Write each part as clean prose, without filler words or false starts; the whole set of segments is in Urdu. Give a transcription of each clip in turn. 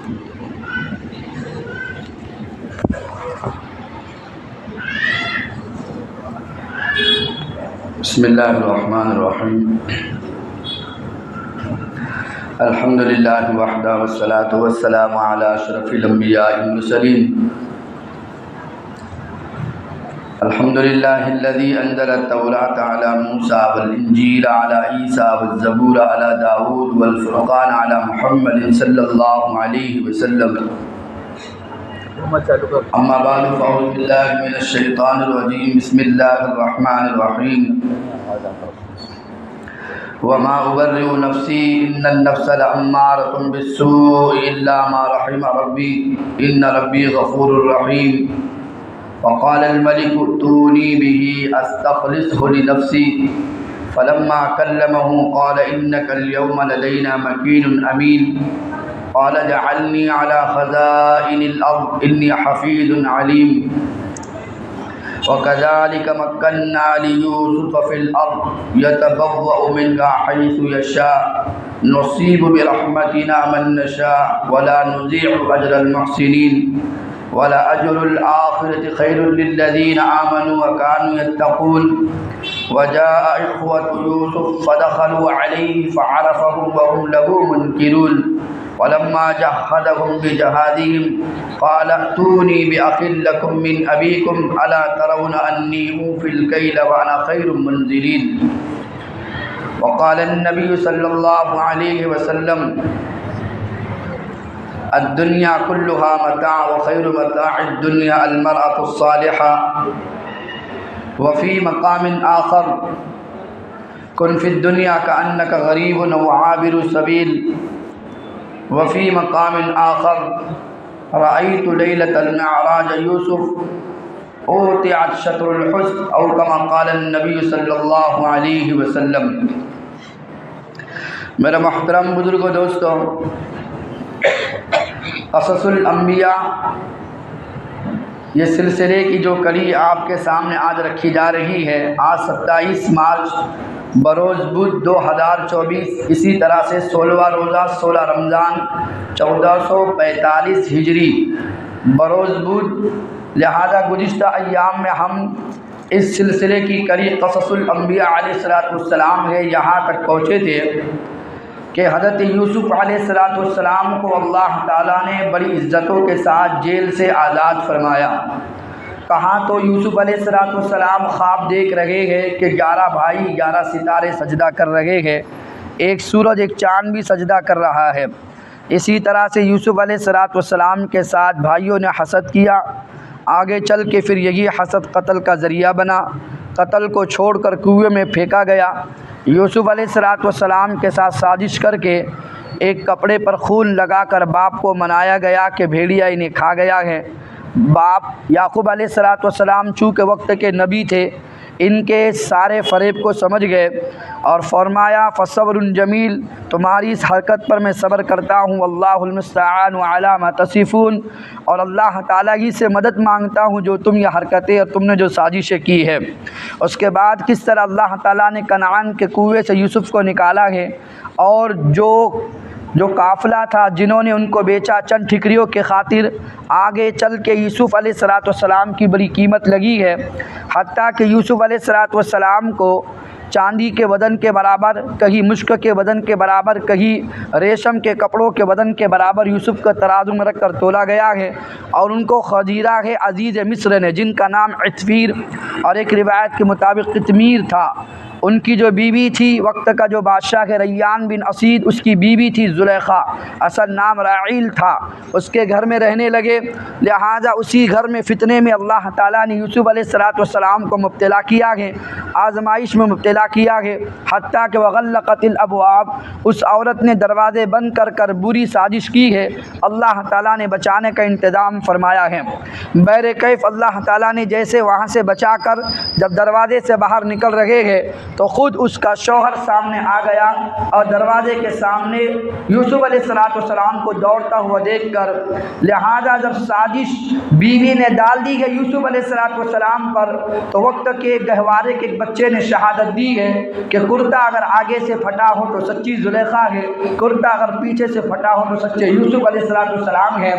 بسم اللہ الرحمن الرحیم الحمد للہ وحدہ والصلاة والسلام علی اشرف الانبیاء والمرسلین الحمد للہ الذی انزل التوراۃ علی موسیٰ والانجیل علی عیسیٰ والزبور علی داود والفرقان علی محمد صلی اللہ علیہ وسلم اما بعد فاعوذ باللہ من الشیطان الرجیم بسم اللہ الرحمن الرحیم وما ابرئ نفسی ان النفس لامارۃ بالسوء الا ما رحم ربی ان ربی غفور رحیم وقال الملك ائتوني به استخلصه لنفسي فلما كلمه قال انك اليوم لدينا مكين امين قال اجعلني على خزائن الارض اني حفيظ عليم وكذلك مكنا ليوسف في الارض يتبوأ منها حيث يشاء نصيب برحمتنا من نشاء ولا نضيع اجر المحسنين ولأجر الآخرة خير للذين آمنوا وكانوا يتقون وجاء إخوة يوسف فدخلوا عليه فعرفهم وهم له منكرون ولما جهزهم بجهازهم قال ائتوني بأخ لكم من أبيكم ألا ترون أني أوفي الكيل وأنا خير منزلين وقال النبي صلى الله عليه وسلم الدنيا كلها متاع وخير متاع الدنيا المرأة الصالحة وفي مقام آخر كن في الدنيا كأنك غريب أو عابر سبيل وفي مقام آخر رأيت ليلة المعراج يوسف أوتعت شطر الحسن أو كما قال النبي صلى الله عليه وسلم۔ میرے محترم بزرگوں دوستوں، قصص الانبیاء یہ سلسلے کی جو کڑی آپ کے سامنے آج رکھی جا رہی ہے، آج 27 مارچ بروز بدھ 2024، اسی طرح سے 16واں روزہ 16 رمضان 1445 ہجری بروز بدھ، لہذا گزشتہ ایام میں ہم اس سلسلے کی کڑی قصص الانبیاء علیہ السلام ہے یہاں تک پہنچے تھے کہ حضرت یوسف علیہ السلام کو اللہ تعالیٰ نے بڑی عزتوں کے ساتھ جیل سے آزاد فرمایا۔ کہاں تو یوسف علیہ السلام خواب دیکھ رہے ہیں کہ 11 بھائی 11 ستارے سجدہ کر رہے ہیں، ایک سورج ایک چاند بھی سجدہ کر رہا ہے۔ اسی طرح سے یوسف علیہ السلام کے ساتھ بھائیوں نے حسد کیا، آگے چل کے پھر یہی حسد قتل کا ذریعہ بنا، قتل کو چھوڑ کر کنویں میں پھینکا گیا۔ یوسف علیہ السلام کے ساتھ سازش کر کے ایک کپڑے پر خون لگا کر باپ کو منایا گیا کہ بھیڑیا انہیں کھا گیا ہے۔ باپ یعقوب علیہ السلام چونکہ وقت کے نبی تھے، ان کے سارے فریب کو سمجھ گئے اور فرمایا فصبر جمیل، تمہاری اس حرکت پر میں صبر کرتا ہوں، واللہ المستعان علی ما تصفون، اور اللہ تعالیٰ ہی سے مدد مانگتا ہوں جو تم یہ حرکتیں اور تم نے جو سازشیں کی ہے۔ اس کے بعد کس طرح اللہ تعالیٰ نے کنعان کے کنویں سے یوسف کو نکالا ہے، اور جو قافلہ تھا جنہوں نے ان کو بیچا چند ٹھکریوں کے خاطر، آگے چل کے یوسف علیہ السلام کی بڑی قیمت لگی ہے، حتیٰ کہ یوسف علیہ السلام کو چاندی کے وزن کے برابر، کہیں مشک کے وزن کے برابر، کہیں ریشم کے کپڑوں کے وزن کے برابر یوسف کا ترازو میں رکھ کر تولا گیا ہے، اور ان کو خدیجہ ہے عزیز مصر نے، جن کا نام عطفیر اور ایک روایت کے مطابق قطمیر تھا، ان کی جو بیوی تھی وقت کا جو بادشاہ ہے ریان بن اسید، اس کی بیوی تھی زلیخا، اصل نام راعیل تھا، اس کے گھر میں رہنے لگے۔ لہٰذا اسی گھر میں فتنے میں اللہ تعالیٰ نے یوسف علیہ السلام کو مبتلا کیا ہے، آزمائش میں مبتلا کیا ہے، حتیٰ کہ وغلقت الابواب، اس عورت نے دروازے بند کر کر بری سازش کی ہے، اللہ تعالیٰ نے بچانے کا انتظام فرمایا ہے۔ بہر کیف اللہ تعالیٰ نے جیسے وہاں سے بچا کر جب دروازے سے باہر نکل رہے ہیں تو خود اس کا شوہر سامنے آ گیا اور دروازے کے سامنے یوسف علیہ السلام کو دوڑتا ہوا دیکھ کر، لہذا جب سازش بیوی نے ڈال دی ہے یوسف علیہ السلام پر، تو وقت کے گہوارے کے بچے نے شہادت دی ہے کہ کرتا اگر آگے سے پھٹا ہو تو سچی زلیخا ہے، کرتا اگر پیچھے سے پھٹا ہو تو سچے یوسف علیہ السلام ہے۔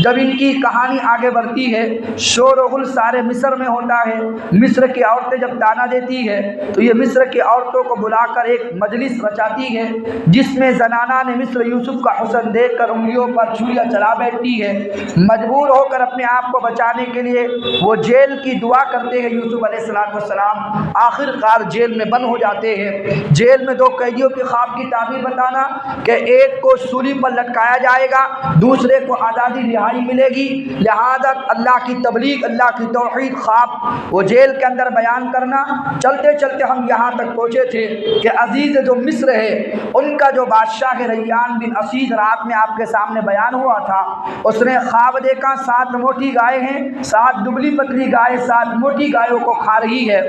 جب ان کی کہانی آگے بڑھتی ہے، شور و غل سارے مصر میں ہوتا ہے۔ مصر کی عورتیں جب تانا دیتی ہے تو یہ مصر کی عورتوں کو بلا کر ایک مجلس رچاتی ہے، جس میں زنانہ نے مصر یوسف کا حسن دیکھ کر انگلیوں پر چھریاں چلا بیٹھتی ہے۔ مجبور ہو کر اپنے آپ کو بچانے کے لیے وہ جیل کی دعا کرتے ہیں یوسف علیہ السلام، آخر کار جیل میں بند ہو جاتے ہیں۔ جیل میں دو قیدیوں کے خواب کی تعبیر بتانا کہ ایک کو سولی پر لٹکایا جائے گا، دوسرے کو آزادی رہائی ملے گی، لہذا اللہ کی تبلیغ، اللہ کی توحید خواب وہ جیل کے اندر بیان کرنا۔ چلتے چلتے ہم یہاں تک پہنچے تھے کہ عزیز جو مصر ہے ان کا جو بادشاہ ہے ریان بن عزیز، رات میں آپ کے سامنے بیان ہوا تھا، اس نے خواب دیکھا 7 موٹی گائے ہیں، 7 دبلی پتلی گائے 7 موٹی گایوں کو کھا رہی ہے۔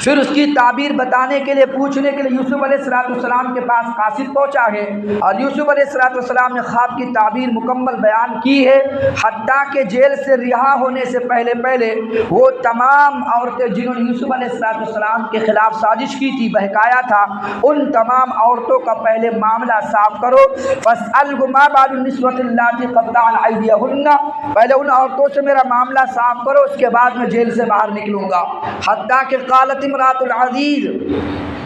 پھر اس کی تعبیر بتانے کے لیے پوچھنے کے لیے یوسف علیہ السلام کے پاس قاصد پہنچا ہے، اور یوسف علیہ السلام نے خواب کی تعبیر مکمل بیان کی ہے، حتیٰ کہ جیل سے رہا ہونے سے پہلے وہ تمام عورتیں جنہوں نے یوسف علیہ السلام کے خلاف سازش کی تھی، بہکایا تھا، ان تمام عورتوں کا پہلے معاملہ صاف کرو۔ فَاسْأَلْهُ مَا بَالُ النِّسْوَةِ اللَّاتِي قَطَّعْنَ أَيْدِيَهُنَّ، پہلے ان عورتوں سے میرا معاملہ صاف کرو، اس کے بعد میں جیل سے باہر نکلوں گا۔ حتیٰ کہ قالت امرأة العزیز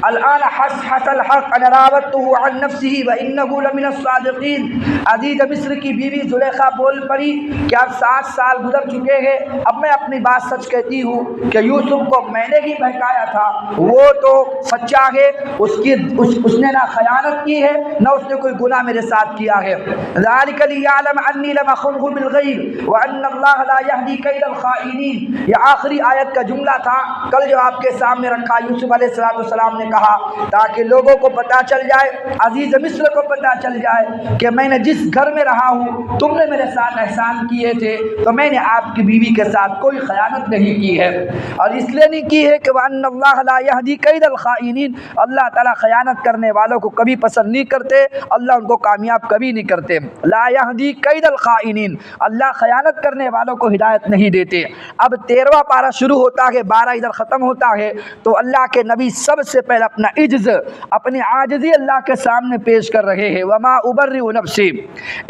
الآن حس الحق انا راودته عن نفسه وانه لمن الصادقین، عزیز مصر کی بیوی زلیخا بول پڑی کہ اب 7 سال گزر چکے ہیں، اب میں اپنی بات سچ کہتی ہوں کہ یوسف کو میں نے ہی بہکایا تھا، وہ تو سچا ہے، اس نے نہ خیانت کی ہے نہ اس نے کوئی گناہ میرے ساتھ کیا ہے۔ ذلك ليعلم انی لم اخنه بالغیب وان اللہ لا يهدي كيد الخائنین، یہ آخری آیت کا جملہ تھا، کل جو آپ کے سامنے رکھا یوسف علیہ السلام نے کہا تاکہ لوگوں کو پتہ چل جائے، عزیز مصر کو پتہ چل جائے کہ میں نے جس گھر میں رہا ہوں تم نے میرے ساتھ احسان کیے تھے، تو میں نے آپ کی بیوی کے ساتھ کوئی خیانت نہیں کی ہے، اور اس لیے نہیں کی ہے کہ وَأَنَّ اللَّهَ لَا يَهْدِي كَيْدَ الْخَائِنِينَ، اللہ تعالیٰ خیانت کرنے والوں کو کبھی پسند نہیں کرتے، اللہ ان کو کامیاب کبھی نہیں کرتے۔ لا يَهْدِي كَيْدَ الْخَائِنِينَ، اللہ خیانت کرنے والوں کو ہدایت نہیں دیتے۔ اب 13واں پارہ شروع ہوتا ہے، 12 ادھر ختم ہوتا ہے، تو اللہ کے نبی سب سے پہلے اپنا عجز، اپنی عاجزی اللہ کے سامنے پیش کر رہے ہیں۔ وما ابرئ نفسی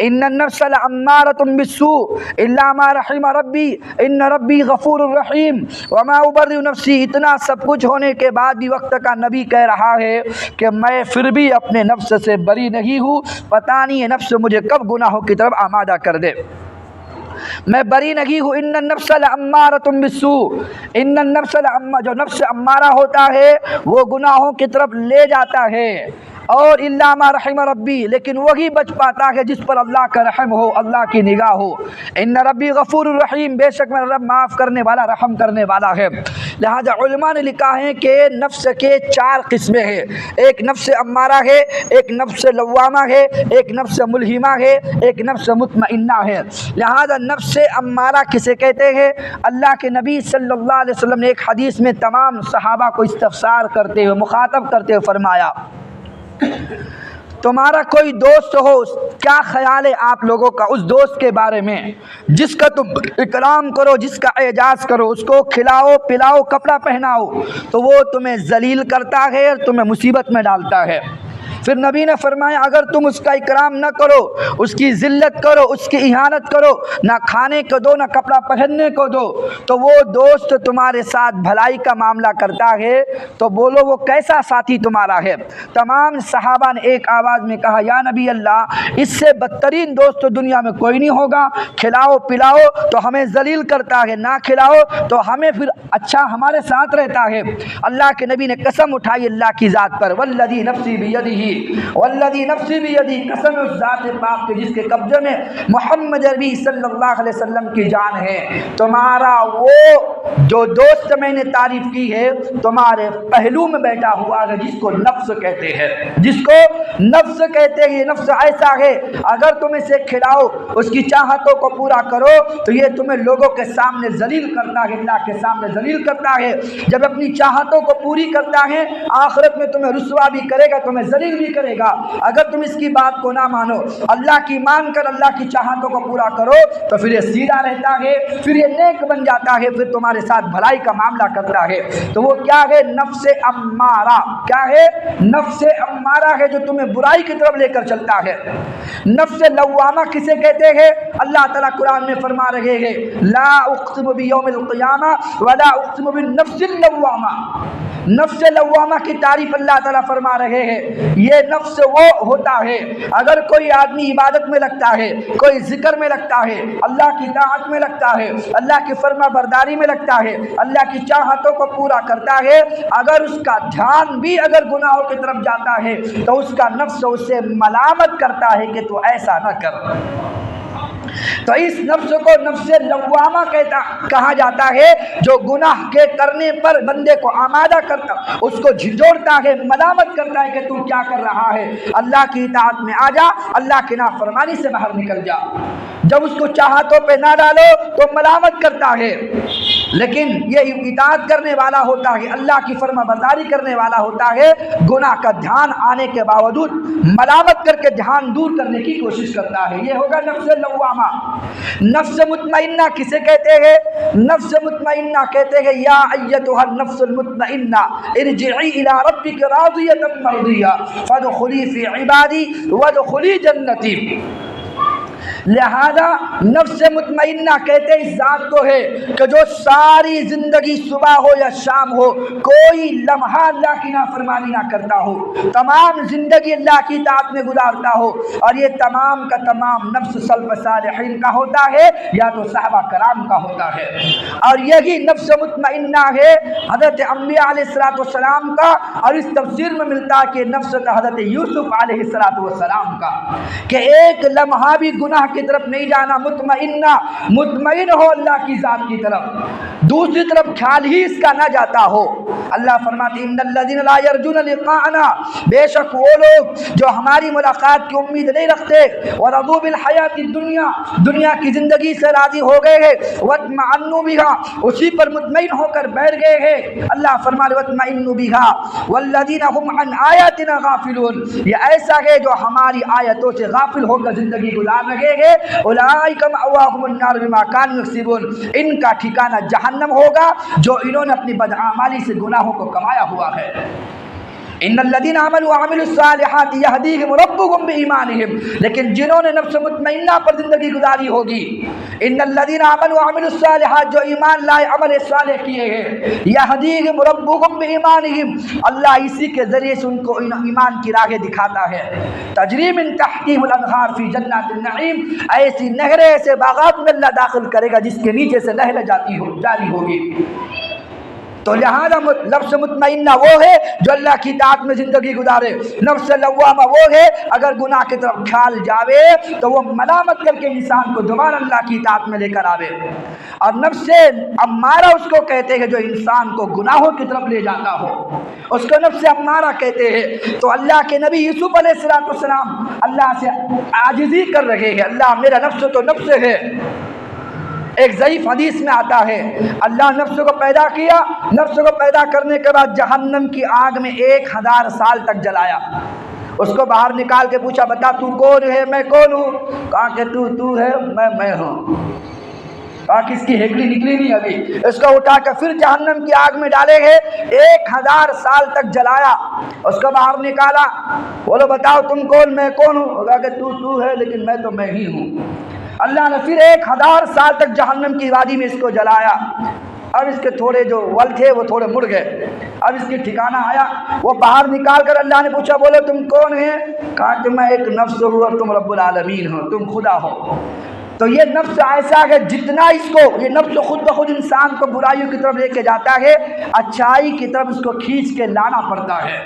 ان النفس لامارۃ بالسوء الا ما رحم ربی ان ربی غفور الرحیم۔ وما ابرئ نفسی، اتنا سب کچھ ہونے کے بعد بھی وقت کا نبی کہہ رہا ہے کہ میں پھر بھی اپنے نفس سے بری نہیں ہوں، پتہ نہیں یہ نفس مجھے کب گناہوں کی طرف آمادہ کر دے، میں بری نہیں ہوں۔ ان النفس لامارۃ بالسوء، ان النفس جو نفس امارہ ہوتا ہے وہ گناہوں کی طرف لے جاتا ہے، اور الا ما رحم ربی، لیکن وہی بچ پاتا ہے جس پر اللہ کا رحم ہو، اللہ کی نگاہ ہو۔ ان ربی غفور الرحیم، بے شک میرا رب معاف کرنے والا، رحم کرنے والا ہے۔ لہذا علماء نے لکھا ہے کہ نفس کے 4 قسمیں ہیں، ایک نفس امارہ ہے، ایک نفس لوامہ ہے، ایک نفس ملہمہ ہے، ایک نفس مطمئنہ ہے۔ لہذا نفس امارہ کسے کہتے ہیں؟ اللہ کے نبی صلی اللہ علیہ وسلم نے ایک حدیث میں تمام صحابہ کو استفسار کرتے ہوئے، مخاطب کرتے ہوئے فرمایا، تمہارا کوئی دوست ہو، کیا خیال ہے آپ لوگوں کا اس دوست کے بارے میں جس کا تم اکرام کرو، جس کا اعزاز کرو، اس کو کھلاؤ پلاؤ کپڑا پہناؤ تو وہ تمہیں ذلیل کرتا ہے اور تمہیں مصیبت میں ڈالتا ہے؟ پھر نبی نے فرمایا اگر تم اس کا اکرام نہ کرو، اس کی ذلت کرو، اس کی اہانت کرو، نہ کھانے کو دو نہ کپڑا پہننے کو دو، تو وہ دوست تمہارے ساتھ بھلائی کا معاملہ کرتا ہے، تو بولو وہ کیسا ساتھی تمہارا ہے؟ تمام صحابہ نے ایک آواز میں کہا یا نبی اللہ، اس سے بدترین دوست تو دنیا میں کوئی نہیں ہوگا، کھلاؤ پلاؤ تو ہمیں ذلیل کرتا ہے، نہ کھلاؤ تو ہمیں پھر اچھا ہمارے ساتھ رہتا ہے۔ اللہ کے نبی نے قسم اٹھائی اللہ کی ذات پر، والذی نفسی بیدہ، والذی نفسی بیدی، قسم اس ذات پاک کے جس کے قبضے میں محمد عربی صلی اللہ علیہ وسلم کی جان ہے، تمہارا وہ جو دوست میں نے تعریف کی ہے تمہارے پہلو میں بیٹھا ہوا ہے، جس کو نفس کہتے ہیں، جس کو نفس کہتے ہیں۔ یہ نفس ایسا ہے اگر تم اسے کھلاؤ، اس کی چاہتوں کو پورا کرو تو یہ تمہیں لوگوں کے سامنے ذلیل کرتا ہے، اللہ کے سامنے ذلیل کرتا ہے۔ جب اپنی چاہتوں کو پوری کرتا ہے آخرت میں تمہیں رسوا بھی کرے گا، تمہیں ذلیل بھی کرے گا۔ اگر تم اس کی بات کو نہ مانو، اللہ کی مان کر اللہ کی چاہتوں کو پورا کرو تو پھر یہ سیدھا رہتا ہے، پھر یہ نیک بن جاتا ہے، پھر تمہارے ساتھ بھلائی کا معاملہ کرتا ہے۔ تو وہ کیا ہے؟ نفس امارہ۔ کیا ہے؟ نفس امارہ ہے جو تمہیں برائی کی طرف لے کر چلتا ہے۔ نفس لوامہ کسے کہتے ہیں؟ اللہ تعالیٰ قرآن میں فرما رہے ہیں لا اقسم بیوم القیامہ ولا اقسم بالنفس اللوامہ۔ نفس لوامہ کی تعریف اللہ تعالیٰ فرما رہے ہیں، یہ نفس وہ ہوتا ہے اگر کوئی آدمی عبادت میں لگتا ہے، کوئی ذکر میں لگتا ہے، اللہ کی طاعت میں لگتا ہے، اللہ کی فرما برداری میں لگتا ہے، اللہ کی چاہتوں کو پورا کرتا ہے، اگر اس کا دھیان بھی اگر گناہوں کی طرف جاتا ہے تو اس کا نفس اسے ملامت کرتا ہے کہ تو ایسا نہ کر۔ تو اس نفس کو نفس لوامہ کہا جاتا ہے، جو گناہ کے کرنے پر بندے کو آمادہ کرتا، اس کو جھنجھوڑتا ہے، ملامت کرتا ہے کہ تو کیا کر رہا ہے، اللہ کی اطاعت میں آ جا، اللہ کی نافرمانی سے باہر نکل جا۔ جب اس کو چاہتوں پہ نہ ڈالو تو ملامت کرتا ہے، لیکن یہ اطاعت کرنے والا ہوتا ہے، اللہ کی فرما برداری کرنے والا ہوتا ہے، گناہ کا دھیان آنے کے باوجود ملامت کر کے دھیان دور کرنے کی کوشش کرتا ہے۔ یہ ہوگا نفس لوامہ۔ نفس مطمئنہ کسے کہتے ہیں؟ نفس مطمئنہ کہتے ہیں یا ایتھا النفس المطمئنہ ارجعی الی ربک راضیۃ مرضیہ فادخلی فی عبادی وادخلی جنتی۔ لہذا نفس مطمئنہ کہتے اس ذات کو ہے کہ جو ساری زندگی صبح ہو یا شام ہو کوئی لمحہ اللہ کی نافرمانی نہ کرتا ہو، تمام زندگی اللہ کی اطاعت میں گزارتا ہو، اور یہ تمام کا تمام نفس سلف صالحین کا ہوتا ہے یا تو صحابہ کرام کا ہوتا ہے۔ اور یہی نفس مطمئنہ ہے حضرت انبیاء علیہ السلام کا، اور اس تفسیر میں ملتا ہے کہ نفس حضرت یوسف علیہ السلام کا، کہ ایک لمحہ بھی گناہ کی طرف نہیں جانا، مطمئن ہو اللہ کی ذات کی طرف، دوسری طرف خیال ہی اس کا نہ جاتا ہو۔ اللہ فرماتے ہیں ان الذین لا یرجون لقاءنا، بے شک وہ لوگ جو ہماری ملاقات کی امید نہیں رکھتے، ورضوا بالحیات الدنیا، دنیا کی زندگی سے راضی ہو گئے ہیں، واطمأنوا بها، اسی پر مطمئن ہو کر بیٹھ گئے ہیں۔ اللہ فرماتے واطمأنوا بها والذین هم عن آیاتنا غافلون، یہ ایسا ہے جو ہماری آیتوں سے غافل ہو کر زندگی گزار رہے ہیں، اولئک مأواہم النار بما کانوا یکسبون، ان کا ٹھکانہ جہنم ہوگا جو انہوں نے اپنی بدعمالی سے گناہوں کو کمایا ہوا ہے۔ ان الذین آمنوا وعملوا الصالحات یہدیہم ربہم بایمانہم، لیکن جنہوں نے نفس مطمئنہ پر زندگی گزاری ہوگی، ان الذین آمنوا وعملوا الصالحات، جو ایمان لائے عمل صالح کیے ہیں، یہدیہم ربہم بایمانہم، اللہ اسی کے ذریعے سے ان کو ایمان کی راہیں دکھاتا ہے۔ تجری من تحتہم الانہار فی جنات النعیم، ایسی نہریں ایسے باغات میں اللہ داخل کرے گا جس کے نیچے سے نہریں جاری ہوگی۔ تو لہذا نفس مطمئنہ وہ ہے جو اللہ کی اطاعت میں زندگی گزارے، نفس لوامہ وہ ہے اگر گناہ کی طرف کھال جاوے تو وہ ملامت کر کے انسان کو دوبارہ اللہ کی اطاعت میں لے کر آوے، اور نفس امارہ اس کو کہتے ہیں جو انسان کو گناہوں کی طرف لے جاتا ہو، اس کو نفس امارہ کہتے ہیں۔ تو اللہ کے نبی یوسف علیہ السلام اللہ سے عاجزی کر رہے ہیں، اللہ میرا نفس تو نفس ہے۔ ایک ضعیف حدیث میں آتا ہے اللہ نفس کو پیدا کیا، نفس کو پیدا کرنے کے بعد جہنم کی آگ میں 1000 سال تک جلایا، اس کو باہر نکال کے پوچھا بتا تو کون ہے؟ میں کون ہوں؟ کہا کہ تو ہے، میں ہوں۔ کہا کس کی ہیکلی نکلی نہیں ابھی، اس کو اٹھا کے پھر جہنم کی آگ میں ڈالے گئے، 1000 سال تک جلایا، اس کو باہر نکالا، بولو بتاؤ تم کون؟ میں کون ہوں؟ کہا کہ تو ہے لیکن میں تو میں ہی ہوں۔ اللہ نے پھر 1000 سال تک جہنم کی وادی میں اس کو جلایا، اب اس کے تھوڑے جو ول تھے وہ تھوڑے مڑ گئے، اب اس کی ٹھکانہ آیا، وہ باہر نکال کر اللہ نے پوچھا بولو تم کون ہیں؟ کہا کہ میں ایک نفس ہوں اور تم رب العالمین ہو، تم خدا ہو۔ تو یہ نفس ایسا ہے جتنا اس کو یہ نفس خود بخود انسان کو برائیوں کی طرف لے کے جاتا ہے، اچھائی کی طرف اس کو کھینچ کے لانا پڑتا ہے۔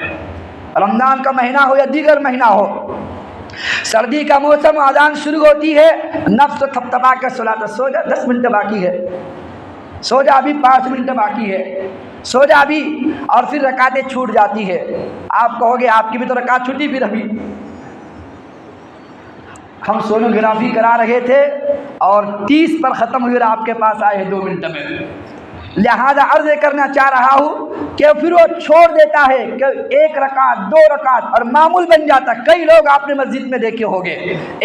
رمضان کا مہینہ ہو یا دیگر مہینہ ہو، سردی کا موسم، اذان شروع ہوتی ہے، نفس تھپتھپا کر سلاتا، سو جا 10 منٹ باقی ہے، سو جا ابھی 5 منٹ باقی ہے، سو جا ابھی، اور پھر رکعتیں چھوٹ جاتی ہے۔ آپ کہو گے آپ کی بھی تو رکعت چھوٹی پھر ابھی۔ ہم سونوگرافی کرا رہے تھے اور 30 پر ختم ہوئی اور آپ کے پاس آئے 2 منٹ میں، لہذا عرض کرنا چاہ رہا ہوں کہ پھر وہ چھوڑ دیتا ہے کہ 1 رکعت 2 رکعت اور معمول بن جاتا۔ کئی لوگ آپ نے مسجد میں دیکھے ہوگے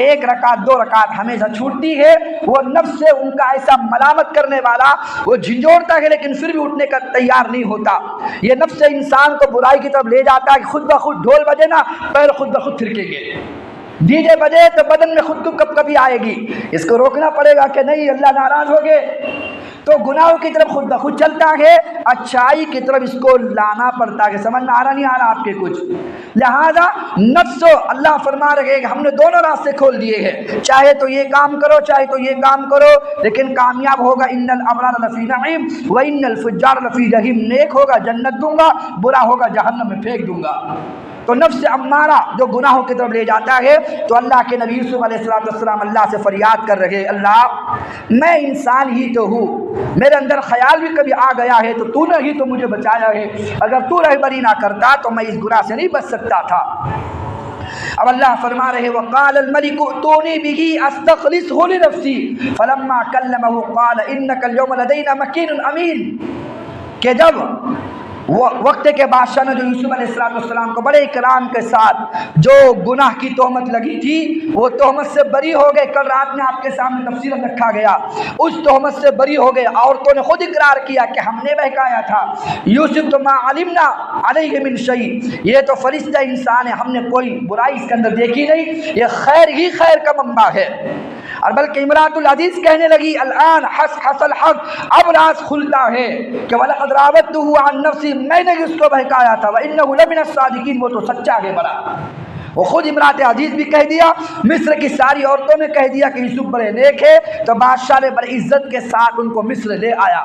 1 رکعت 2 رکعت ہمیشہ چھوٹتی ہے، وہ نفس سے ان کا ایسا ملامت کرنے والا، وہ جھنجھوڑتا ہے لیکن پھر بھی اٹھنے کا تیار نہیں ہوتا۔ یہ نفس انسان کو برائی کی طرف لے جاتا ہے کہ خود بخود ڈھول بجے نا پیر خود بخود تھرکیں گے، ڈی جے بجے تو بدن میں خود کو کب کبھی آئے گی، اس کو روکنا پڑے گا کہ نہیں اللہ ناراض ہو گئے، تو گناہوں کی طرف خود بخود چلتا ہے، اچھائی کی طرف اس کو لانا پڑتا ہے۔ سمجھ میں آ رہا نہیں آ رہا آپ کے کچھ؟ لہذا نفس و اللہ فرما رہے کہ ہم نے دونوں راستے کھول دیے ہیں، چاہے تو یہ کام کرو چاہے تو یہ کام کرو، لیکن کامیاب ہوگا ان الابرار لفی نعیم وان الفجار لفی جحیم، نیک ہوگا جنت دوں گا، برا ہوگا جہنم میں پھینک دوں گا۔ تو نفس امارہ جو گناہوں کی طرف لے جاتا ہے، تو اللہ کے نبی یوسف علیہ السلام اللہ سے فریاد کر رہے، اللہ میں انسان ہی تو ہوں، میرے اندر خیال بھی کبھی آ گیا ہے تو تو نے ہی تو مجھے بچایا ہے، اگر تو رہبری نہ کرتا تو میں اس گناہ سے نہیں بچ سکتا تھا۔ اب اللہ فرما رہے وقال الملک ائتونی بہ استخلصہ لنفسی فلما کلمہ قال انک اليوم لدینا مکین امین، کہ جب وہ وقت کے بادشاہ نے جو یوسف علیہ السلام کو بڑے اکرام کے ساتھ جو گناہ کی تہمت لگی تھی وہ تہمت سے بری ہو گئے، کل رات میں آپ کے سامنے تفصیل میں رکھا گیا، اس تہمت سے بری ہو گئے، عورتوں نے خود اقرار کیا کہ ہم نے بہکایا تھا یوسف، تو ما علمنا علیہ من شیء، یہ تو فرشتہ انسان ہے، ہم نے کوئی برائی اس کے اندر دیکھی نہیں، یہ خیر ہی خیر کا منبع ہے۔ اور بلکہ امراۃ العزیز کہنے لگی الآن حس الحق، اب راز کھلتا ہے کہ وَلَقَدْ رَاوَدتُّهُ عَن نَفْسِهِ، میں نے اس کو بہکایا تھا، وَإِنَّهُ لَمِنَ الصَّادِقِينَ، وہ تو سچا ہے بڑا۔ وہ خود امراۃ عزیز بھی کہہ دیا، مصر کی ساری عورتوں نے کہہ دیا کہ یوسف بڑے نیک ہے، تو بادشاہ نے بڑی عزت کے ساتھ ان کو مصر لے آیا۔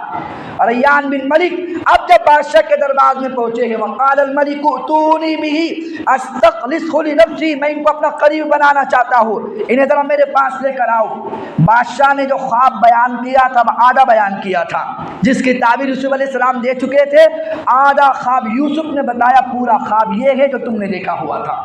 ریان بن ملک اب جب بادشاہ کے دربار میں پہنچے ہیں، وقال الملک ائتونی بہ استخلصہ لنفسی، میں ان کو اپنا قریب بنانا چاہتا ہوں، انہیں ذرا میرے پاس لے کر آؤ۔ بادشاہ نے جو خواب بیان کیا تھا وہ آدھا بیان کیا تھا، جس کی تعبیر یوسف علیہ السلام دے چکے تھے، آدھا خواب یوسف نے بتایا، پورا خواب یہ ہے جو تم نے دیکھا ہوا تھا۔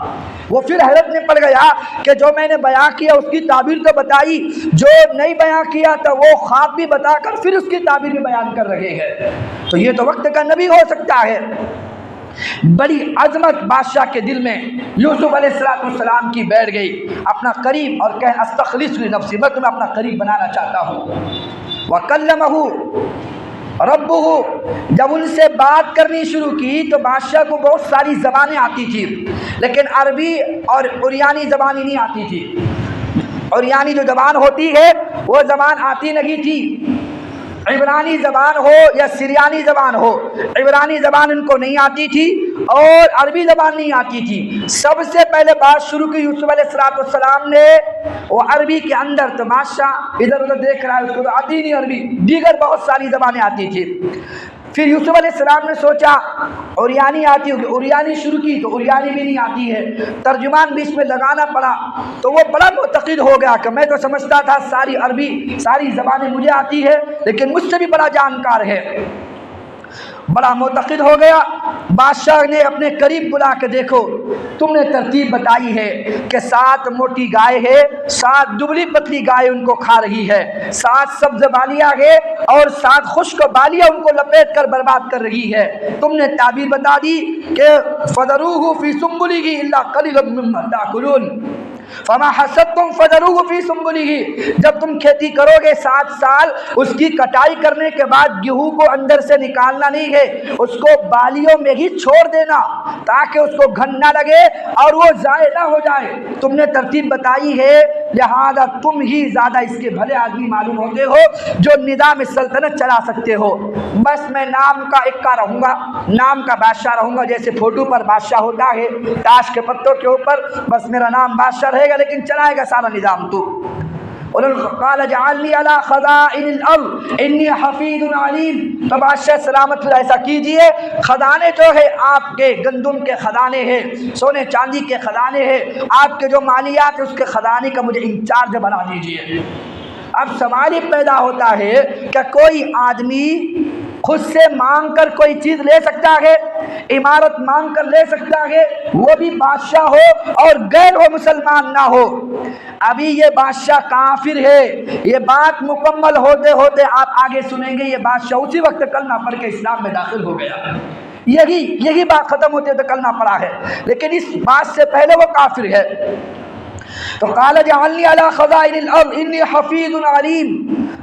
وہ پھر حیرت میں پڑ گیا کہ جو میں نے بیان کیا اس کی تعبیر تو بتائی، جو نہیں بیان کیا تھا وہ خواب بھی بتا کر پھر اس کی تعبیر بھی بیان کر رہے ہیں، تو یہ تو وقت کا نبی ہو سکتا ہے۔ بڑی عظمت بادشاہ کے دل میں یوسف علیہ السلام کی بیٹھ گئی، اپنا قریب، اور کہ استخلص لنفسی، میں تمہیں اپنا قریب بنانا چاہتا ہوں۔ وَكَلَّمَهُ ربہ، جب ان سے بات کرنی شروع کی تو بادشاہ کو بہت ساری زبانیں آتی تھی، لیکن عربی اور عریانی زبان نہیں آتی تھی۔ عریانی جو زبان ہوتی ہے وہ زبان آتی نہیں تھی، عبرانی زبان ہو یا سریانی زبان ہو، عبرانی زبان ان کو نہیں آتی تھی اور عربی زبان نہیں آتی تھی۔ سب سے پہلے بات شروع کی یوسف علیہ السلام نے، وہ عربی کے اندر، تو بادشاہ ادھر ادھر دیکھ رہا ہے، اس کو تو آتی نہیں عربی، دیگر بہت ساری زبانیں آتی تھی۔ پھر یوسف علیہ السلام نے سوچا عریانی آتی ہوگی، عریانی شروع کی تو عریانی بھی نہیں آتی ہے، ترجمان بیچ میں لگانا پڑا، تو وہ بڑا معتقد ہو گیا کہ میں تو سمجھتا تھا ساری عربی ساری زبانیں مجھے آتی ہے، لیکن مجھ سے بھی بڑا جانکار ہے، بڑا معتقد ہو گیا۔ بادشاہ نے اپنے قریب بلا کے، دیکھو تم نے ترتیب بتائی ہے کہ 7 موٹی گائے ہے، 7 دبلی پتلی گائے ان کو کھا رہی ہے، 7 سبز بالیاں ہے اور 7 خشک بالیاں ان کو لپیٹ کر برباد کر رہی ہے۔ تم نے تعبیر بتا دی کہ فَذَرُوهُ فِي سُنبُلِهِ إِلَّا قَلِيلًا مِّمَّا تَأْكُلُونَ فَمَا حَصَدتُّمْ فَذَرُوهُ فِي سُنبُلِهِ، جب تم کھیتی کرو گے 7 سال، اس کی کٹائی کرنے کے بعد گیہوں کو اندر سے نکالنا نہیں ہے، اس کو بالیوں میں ہی چھوڑ دینا تاکہ اس کو گھن نہ لگے اور وہ ضائع نہ ہو جائے۔ تم نے ترتیب بتائی ہے، لہذا تم ہی زیادہ اس کے بھلے آدمی معلوم ہوتے ہو جو نظام سلطنت چلا سکتے ہو۔ بس میں نام کا اکا رہوں گا، نام کا بادشاہ رہوں گا، جیسے فوٹو پر بادشاہ ہوتا ہے تاش کے پتوں کے اوپر، بس میرا نام بادشاہ رہے گا لیکن چلائے گا سارا نظام تو۔ انہوں نے فقال اجعلنی علی خزائن الارض انی حفیظ علیم، تو بادشاہ سلامت ایسا کیجئے خزانے جو ہے آپ کے گندم کے خزانے ہیں، سونے چاندی کے خزانے ہیں، آپ کے جو مالیات ہے اس کے خزانے کا مجھے انچارج بنا دیجئے۔ اب سوال یہ پیدا ہوتا ہے کہ کوئی آدمی خود سے مانگ کر کوئی چیز لے سکتا ہے، عمارت مانگ کر لے سکتا ہے، وہ بھی بادشاہ ہو اور غیر وہ مسلمان نہ ہو؟ ابھی یہ بادشاہ کافر ہے، یہ بات مکمل ہوتے ہوتے آپ آگے سنیں گے یہ بادشاہ اسی وقت کلمہ پڑھ کے اسلام میں داخل ہو گیا۔ یہی بات ختم ہوتے ہوتے کلمہ پڑھا ہے، لیکن اس بات سے پہلے وہ کافر ہے۔ تو قال اجعلنی علی خزائن الارض انی حفیظ علیم،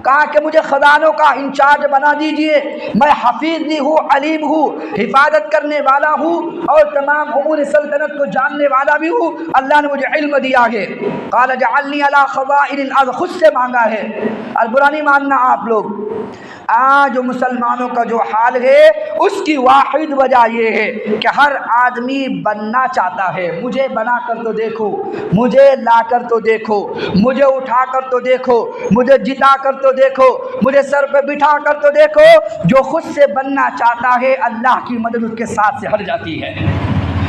کہا کہ مجھے خزانوں کا انچارج بنا دیجئے، میں حفیظ بھی ہوں، علیم ہوں، حفاظت کرنے والا ہوں اور تمام امور سلطنت کو جاننے والا بھی ہوں، اللہ نے مجھے علم دیا ہے۔ قال اجعلنی علی خزائن الارض، خود سے مانگا ہے۔ اور برا نہیں ماننا آپ لوگ، آج مسلمانوں کا جو حال ہے اس کی واحد وجہ یہ ہے کہ ہر آدمی بننا چاہتا ہے، مجھے بنا کر تو دیکھو، مجھے لا کر تو دیکھو، مجھے اٹھا کر تو دیکھو، مجھے جتا کر تو دیکھو، مجھے سر پہ بٹھا کر تو دیکھو۔ جو خود سے بننا چاہتا ہے اللہ کی مدد اس کے ساتھ سے ہٹ جاتی ہے،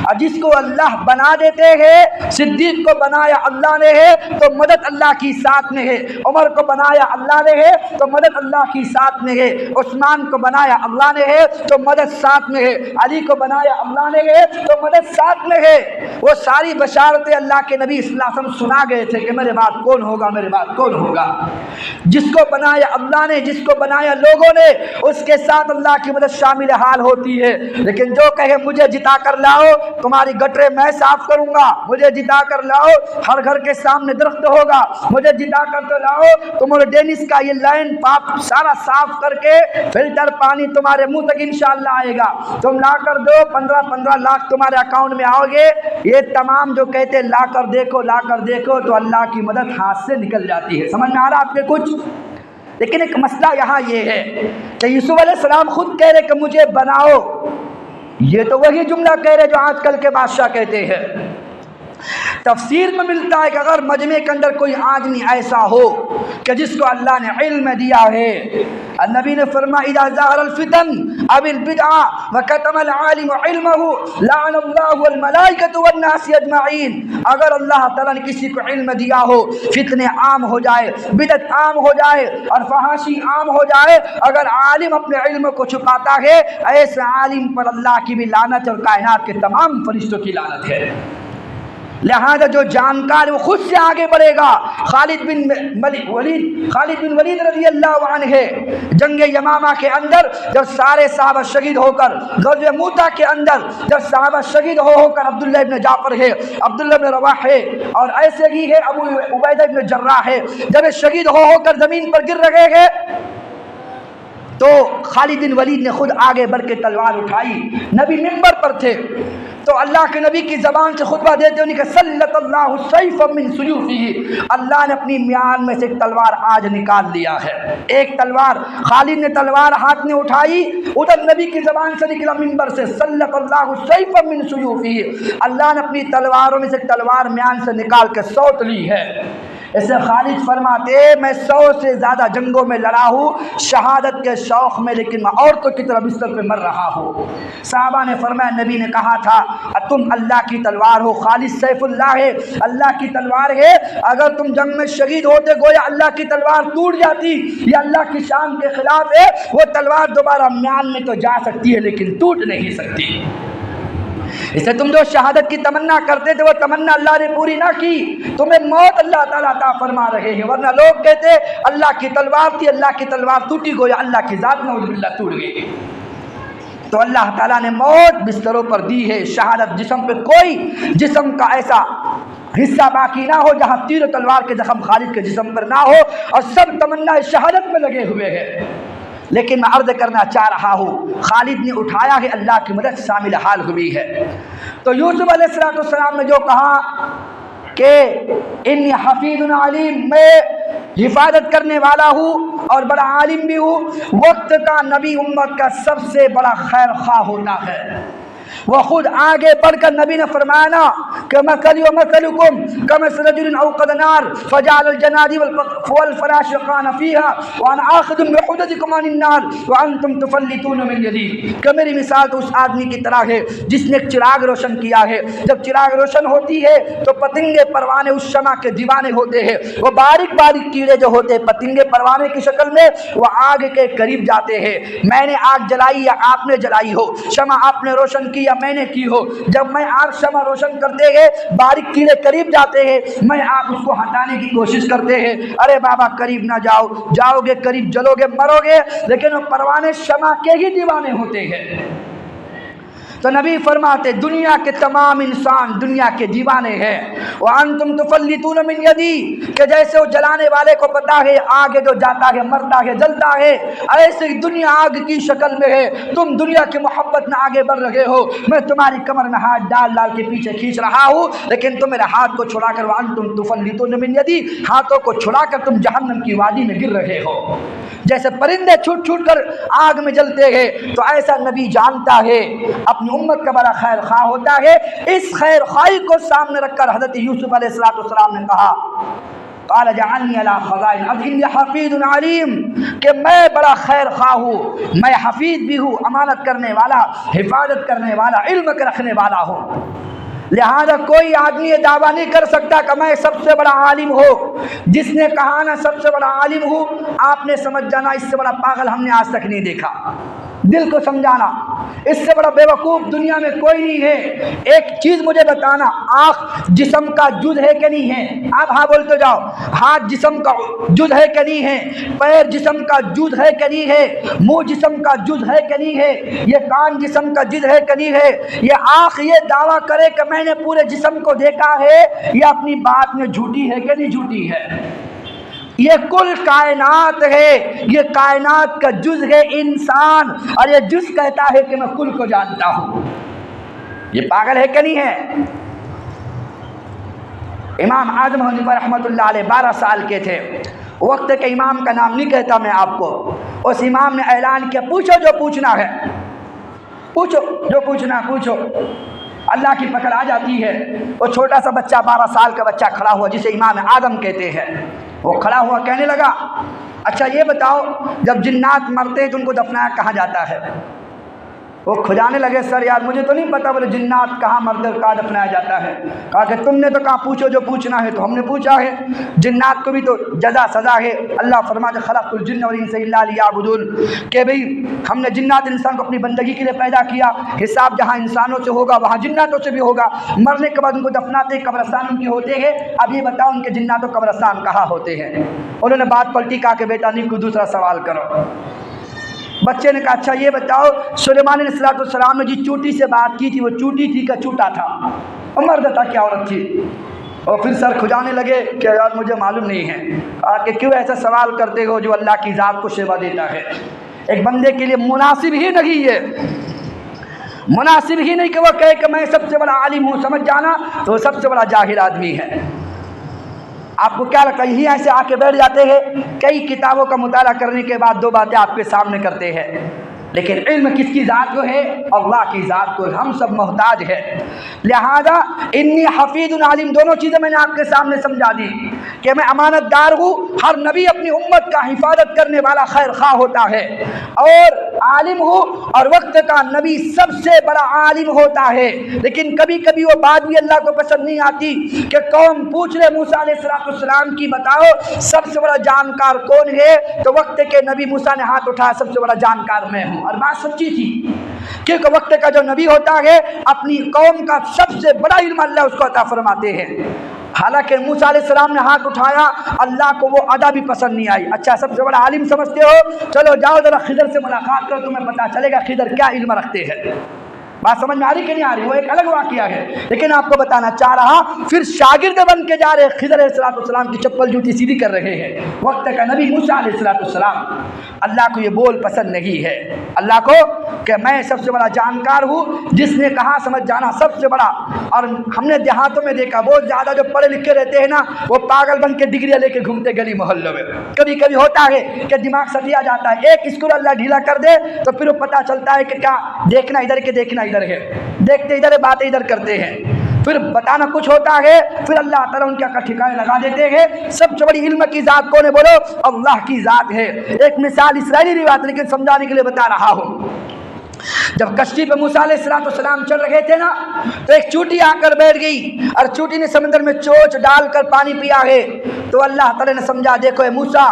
اور جس کو اللہ بنا دیتے ہیں، صدیق کو بنایا اللہ نے ہے تو مدد اللہ کی ساتھ میں ہے، عمر کو بنایا اللہ نے ہے تو مدد اللہ کی ساتھ میں ہے، عثمان کو بنایا اللہ نے ہے تو مدد ساتھ میں ہے، علی کو بنایا اللہ نے ہے تو مدد ساتھ میں ہے۔ وہ ساری بشارتیں اللہ کے نبی صلی اللہ علیہ وسلم سنا گئے تھے کہ میرے بعد کون ہوگا، میرے بعد کون ہوگا۔ جس کو بنایا اللہ نے، جس کو بنایا لوگوں نے، اس کے ساتھ اللہ کی مدد شامل حال ہوتی ہے۔ لیکن جو کہے مجھے جتا کر لاؤ، تمہاری گٹرے میں صاف کروں گا، مجھے جتا کر لاؤ، ہر گھر کے سامنے درخت ہوگا، مجھے جتا کر تو لاؤ، تمہارے ڈینس کا یہ لائن پاپ سارا صاف کر کے فلٹر پانی تمہارے منہ تک انشاءاللہ آئے گا، تم لا کر دو، 15 لاکھ تمہارے اکاؤنٹ میں آؤ گے۔ یہ تمام جو کہتے ہیں لا کر دیکھو لا کر دیکھو، تو اللہ کی مدد ہاتھ سے نکل جاتی ہے۔ سمجھ میں آ رہا آپ کے کچھ؟ لیکن ایک مسئلہ یہاں یہ ہے کہ یوسف علیہ السلام خود کہہ رہے کہ مجھے بناؤ، یہ تو وہی جملہ کہہ رہے جو آج کل کے بادشاہ کہتے ہیں۔ تفسیر میں ملتا ہے کہ اگر مجمع کے اندر کوئی آدمی ایسا ہو کہ جس کو اللہ نے علم دیا ہے، نبی نے فرمایا اذا ظہر الفتن اب البدع وکتم العالم علمه لعن اللہ والملائکۃ والناس اجمعین، اگر اللہ تعالیٰ نے کسی کو علم دیا ہو، فتنے عام ہو جائے، بدعت عام ہو جائے اور فحاشی عام ہو جائے، اگر عالم اپنے علم کو چھپاتا ہے، ایسے عالم پر اللہ کی بھی لعنت اور کائنات کے تمام فرشتوں کی لعنت ہے۔ لہذا جو جانکار وہ خود سے آگے بڑھے گا۔ خالد بن ولید رضی اللہ عنہ جنگ یمامہ کے اندر جب سارے صحابہ شہید ہو کر، غزوہ موتا کے اندر جب صحابہ شہید ہو کر، عبداللہ ابن جعفر ہے، عبداللہ ابن رواح ہے اور ایسے ہی ہے ابو عبیدہ ابن جراح ہے، جب شہید ہو کر زمین پر گر رہے ہیں تو خالد بن ولید نے خود آگے بڑھ کے تلوار اٹھائی، نبی منبر پر تھے تو اللہ کے نبی کی زبان سے خطبہ دیتے انہیں کہ سلط اللہ سیفا من سیوفہ، اللہ نے اپنی میان میں سے ایک تلوار آج نکال لیا ہے۔ ایک تلوار خالد نے تلوار ہاتھ میں اٹھائی، ادھر نبی کی زبان سے نکلا منبر سے سلط اللہ سیفا من سیوفہ، اللہ نے اپنی تلواروں میں سے ایک تلوار میان سے نکال کے سوت لی ہے۔ اسے خالد فرماتے میں 100 سے زیادہ جنگوں میں لڑا ہوں شہادت کے شوق میں، لیکن میں عورتوں کی طرح بستر پہ مر رہا ہوں۔ صحابہ نے فرمایا نبی نے کہا تھا تم اللہ کی تلوار ہو، خالد سیف اللہ ہے، اللہ کی تلوار ہے، اگر تم جنگ میں شہید ہوتے گویا اللہ کی تلوار ٹوٹ جاتی، یہ اللہ کی شان کے خلاف ہے، وہ تلوار دوبارہ میان میں تو جا سکتی ہے لیکن ٹوٹ نہیں سکتی۔ اسے تم جو شہادت کی تمنا کرتے تھے وہ تمنا اللہ نے پوری نہ کی، تمہیں موت اللہ تعالیٰ عطا فرما رہے ہیں، ورنہ لوگ کہتے اللہ کی تلوار تھی، اللہ کی تلوار ٹوٹی گویا اللہ کی ذات نعوذ باللہ ٹوٹ گئی۔ تو اللہ تعالیٰ نے موت بستروں پر دی ہے، شہادت جسم پہ کوئی جسم کا ایسا حصہ باقی نہ ہو جہاں تیر و تلوار کے زخم خالد کے جسم پر نہ ہو، اور سب تمنا شہادت میں لگے ہوئے ہیں۔ لیکن میں عرض کرنا چاہ رہا ہوں خالد نے اٹھایا ہے، اللہ کی مدد شامل حال ہوئی ہے۔ تو یوسف علیہ السلام نے جو کہا کہ انی حفیظ علیم، میں حفاظت کرنے والا ہوں اور بڑا عالم بھی ہوں، وقت کا نبی امت کا سب سے بڑا خیر خواہ ہوتا ہے۔ وہ خود آگے بڑھ کر نبی نے فرمایا نا کہ مثلی و مثلکم کمثل رجل اوقد نار فجعل الجنادب والفراش يقعن فيها وانا آخذ بحدودكم عن النار وانتم تفلتون من يدي، کہ میری مثال تو اس آدمی کی طرح ہے جس نے ایک چراغ روشن کیا ہے، جب چراغ روشن ہوتی ہے تو پتنگے پروانے اس شمع کے دیوانے ہوتے ہیں، وہ باریک باریک کیڑے جو ہوتے ہیں پتنگے پروانے کی شکل میں وہ آگ کے قریب جاتے ہیں، میں نے آگ جلائی یا آپ نے جلائی ہو، شمع آپ نے روشن کی یا میں نے کی ہو، جب میں آگ شمع روشن کرتے ہیں باریک کیڑے قریب جاتے ہیں، میں آپ اس کو ہٹانے کی کوشش کرتے ہیں، ارے بابا قریب نہ جاؤ، جاؤ گے قریب جلو گے مرو گے، لیکن وہ پروانے شمع کے ہی دیوانے ہوتے ہیں۔ تو نبی فرماتے دنیا کے تمام انسان دنیا کے دیوانے ہیں، وانتم تفلتون من یدی، کہ جیسے وہ جلانے والے کو پتا ہے آگے جو جاتا ہے مرتا ہے جلتا ہے، ایسے دنیا آگ کی شکل میں ہے، تم دنیا کی محبت میں آگے بڑھ رہے ہو، میں تمہاری کمر میں ہاتھ ڈال ڈال کے پیچھے کھینچ رہا ہوں، لیکن تم میرے ہاتھ کو چھڑا کر وانتم تفلتون من یدی، ہاتھوں کو چھڑا کر تم جہنم کی وادی میں گر رہے ہو۔ جیسے پرندے چھوٹ چھوٹ کر آگ میں جلتے ہیں، تو ایسا نبی جانتا ہے اپنی امت کا بڑا خیر خواہ ہوتا ہے۔ اس خیر خواہی کو سامنے رکھ کر حضرت یوسف علیہ السلام نے کہا قال جعلنی علی خزائن الارض انی حفیظ علیم، کہ میں بڑا خیر خواہ ہوں، میں حفیظ بھی ہوں، امانت کرنے والا، حفاظت کرنے والا، علم کے رکھنے والا ہوں۔ لہذا کوئی آدمی یہ دعویٰ نہیں کر سکتا کہ میں سب سے بڑا عالم ہوں، جس نے کہا نا سب سے بڑا عالم ہوں، آپ نے سمجھ جانا اس سے بڑا پاگل ہم نے آج تک نہیں دیکھا، دل کو سمجھانا اس سے بڑا بیوقوف دنیا میں کوئی نہیں ہے۔ ایک چیز مجھے بتانا، آنکھ جسم کا جز ہے کہ نہیں ہے؟ آپ ہاں بولتے جاؤ۔ ہاتھ جسم کا جز ہے کہ نہیں ہے؟ پیر جسم کا جز ہے کہ نہیں ہے؟ منہ جسم کا جز ہے کہ نہیں ہے؟ یہ کان جسم کا جز ہے کہ نہیں ہے؟ یہ آنکھ یہ دعویٰ کرے کہ میں نے پورے جسم کو دیکھا ہے، یہ اپنی بات میں جھوٹی ہے کہ نہیں جھوٹی ہے؟ یہ کل کائنات ہے، یہ کائنات کا جز ہے انسان، اور یہ جز کہتا ہے کہ میں کل کو جانتا ہوں۔ یہ پاگل ہے کہ نہیں ہے؟ امام اعظم حنیفہ رحمۃ اللہ علیہ 12 سال کے تھے، وقت کے امام کا نام نہیں کہتا میں آپ کو، اس امام نے اعلان کیا پوچھو جو پوچھنا ہے، پوچھو جو پوچھنا پوچھو، اللہ کی پکڑ آ جاتی ہے۔ وہ چھوٹا سا بچہ 12 سال کا بچہ کھڑا ہوا جسے امام اعظم کہتے ہیں، وہ کھڑا ہوا کہنے لگا اچھا یہ بتاؤ جب جنات مرتے ہیں تو ان کو دفنایا کہاں جاتا ہے؟ وہ کھجانے لگے سر یار مجھے تو نہیں پتا، بولے جنات کہاں مرتے اور کہاں دفنایا جاتا ہے؟ کہا کہ تم نے تو کہا پوچھو جو پوچھنا ہے، تو ہم نے پوچھا ہے، جنات کو بھی تو جزا سزا ہے۔ اللہ فرماتے خلقت الجن والانس الا لیعبدون، کہ بھئی ہم نے جنات انسان کو اپنی بندگی کے لیے پیدا کیا، حساب جہاں انسانوں سے ہوگا وہاں جناتوں سے بھی ہوگا، مرنے کے بعد ان کو دفناتے قبرستان ان کے ہوتے ہیں، اب یہ بتاؤ ان کے جنات و قبرستان کہاں ہوتے ہیں؟ انہوں نے بات پلٹی، کہا کہ بیٹا نہیں کوئی دوسرا سوال کرو۔ بچے نے کہا اچھا یہ بتاؤ سلیمان علیہ السلام نے جی چوٹی سے بات کی تھی، وہ چوٹی تھی کہ چوٹا تھا؟ مرد تھا کیا عورت تھی؟ اور پھر سر کھجانے لگے کہ یار مجھے معلوم نہیں ہے۔ کہا کہ کیوں ایسا سوال کرتے ہو جو اللہ کی ذات کو شیوا دیتا ہے؟ ایک بندے کے لیے مناسب ہی نہیں ہے، مناسب ہی نہیں کہ وہ کہے کہ میں سب سے بڑا عالم ہوں، سمجھ جانا تو وہ سب سے بڑا جاہل آدمی ہے۔ آپ کو کیا لگتا ہے یہی ایسے آ کے بیٹھ جاتے ہیں، کئی کتابوں کا مطالعہ کرنے کے بعد 2 باتیں آپ کے سامنے کرتے ہیں، لیکن علم کس کی ذات کو ہے؟ اللہ کی ذات کو، ہم سب محتاج ہیں۔ لہذا انی حفیظ علیم دونوں چیزیں میں نے آپ کے سامنے سمجھا دی کہ میں امانت دار ہوں، ہر نبی اپنی امت کا حفاظت کرنے والا خیر خواہ ہوتا ہے، اور عالم ہوں، اور وقت کا نبی سب سے بڑا عالم ہوتا ہے۔ لیکن کبھی کبھی وہ بات بھی اللہ کو پسند نہیں آتی کہ قوم پوچھ لے موسیٰ علیہ السلام کی بتاؤ سب سے بڑا جانکار کون ہے؟ تو وقت کے نبی موسیٰ نے ہاتھ اٹھایا سب سے بڑا جانکار میں ہوں، اور بات سچی تھی، کیونکہ وقت کا جو نبی ہوتا ہے اپنی قوم کا سب سے بڑا علم اللہ اس کو عطا فرماتے ہیں۔ حالانکہ موسیٰ علیہ السلام نے ہاتھ اٹھایا، اللہ کو وہ ادا بھی پسند نہیں آئی۔ اچھا سب سے بڑا عالم سمجھتے ہو، چلو جاؤ ذرا خضر سے ملاقات کرو، تمہیں پتہ چلے گا خضر کیا علم رکھتے ہیں۔ بات سمجھ میں آ رہی کہ نہیں آ رہی؟ وہ ایک الگ واقعہ ہے، لیکن آپ کو بتانا چاہ رہا پھر شاگرد بن کے جا رہے خضر علیہ السلام کی چپل جوتی سیدھی کر رہے ہیں۔ وقت کا نبی موسیٰ علیہ السلام، اللہ کو یہ بول پسند نہیں ہے، اللہ کو کہ میں سب سے بڑا جانکار ہوں، جس نے کہا سمجھ جانا سب سے بڑا۔ اور ہم نے دیہاتوں میں دیکھا بہت زیادہ جو پڑھے لکھے رہتے ہیں نا، وہ پاگل بن کے ڈگریاں لے کے گھومتے گلی محلوں میں۔ کبھی کبھی ہوتا ہے کہ دماغ سٹیا جاتا ہے، ایک اسکول اللہ ڈھیلا کر دے تو پھر وہ پتہ چلتا ہے کہ کیا دیکھنا ادھر کے دیکھنا ادھر ہے، دیکھتے ادھر باتیں ادھر کرتے ہیں، پھر بتانا کچھ ہوتا ہے، پھر اللہ تعالیٰ ان کے ٹھکانے لگا دیتے ہیں۔ سب سے بڑی علم کی ذات کون ہے؟ بولو اللہ کی ذات ہے۔ ایک مثال اسرائیلی روایت لیکن سمجھانے کے لیے بتا رہا ہوں۔ جب کشتی پہ موسیٰ علیہ السلام چل رہے تھے نا، تو ایک چوٹی آ کر بیٹھ گئی اور چوٹی نے سمندر میں چوچ ڈال کر پانی پیا ہے۔ تو اللہ تعالیٰ نے سمجھا، دیکھو اے موسیٰ،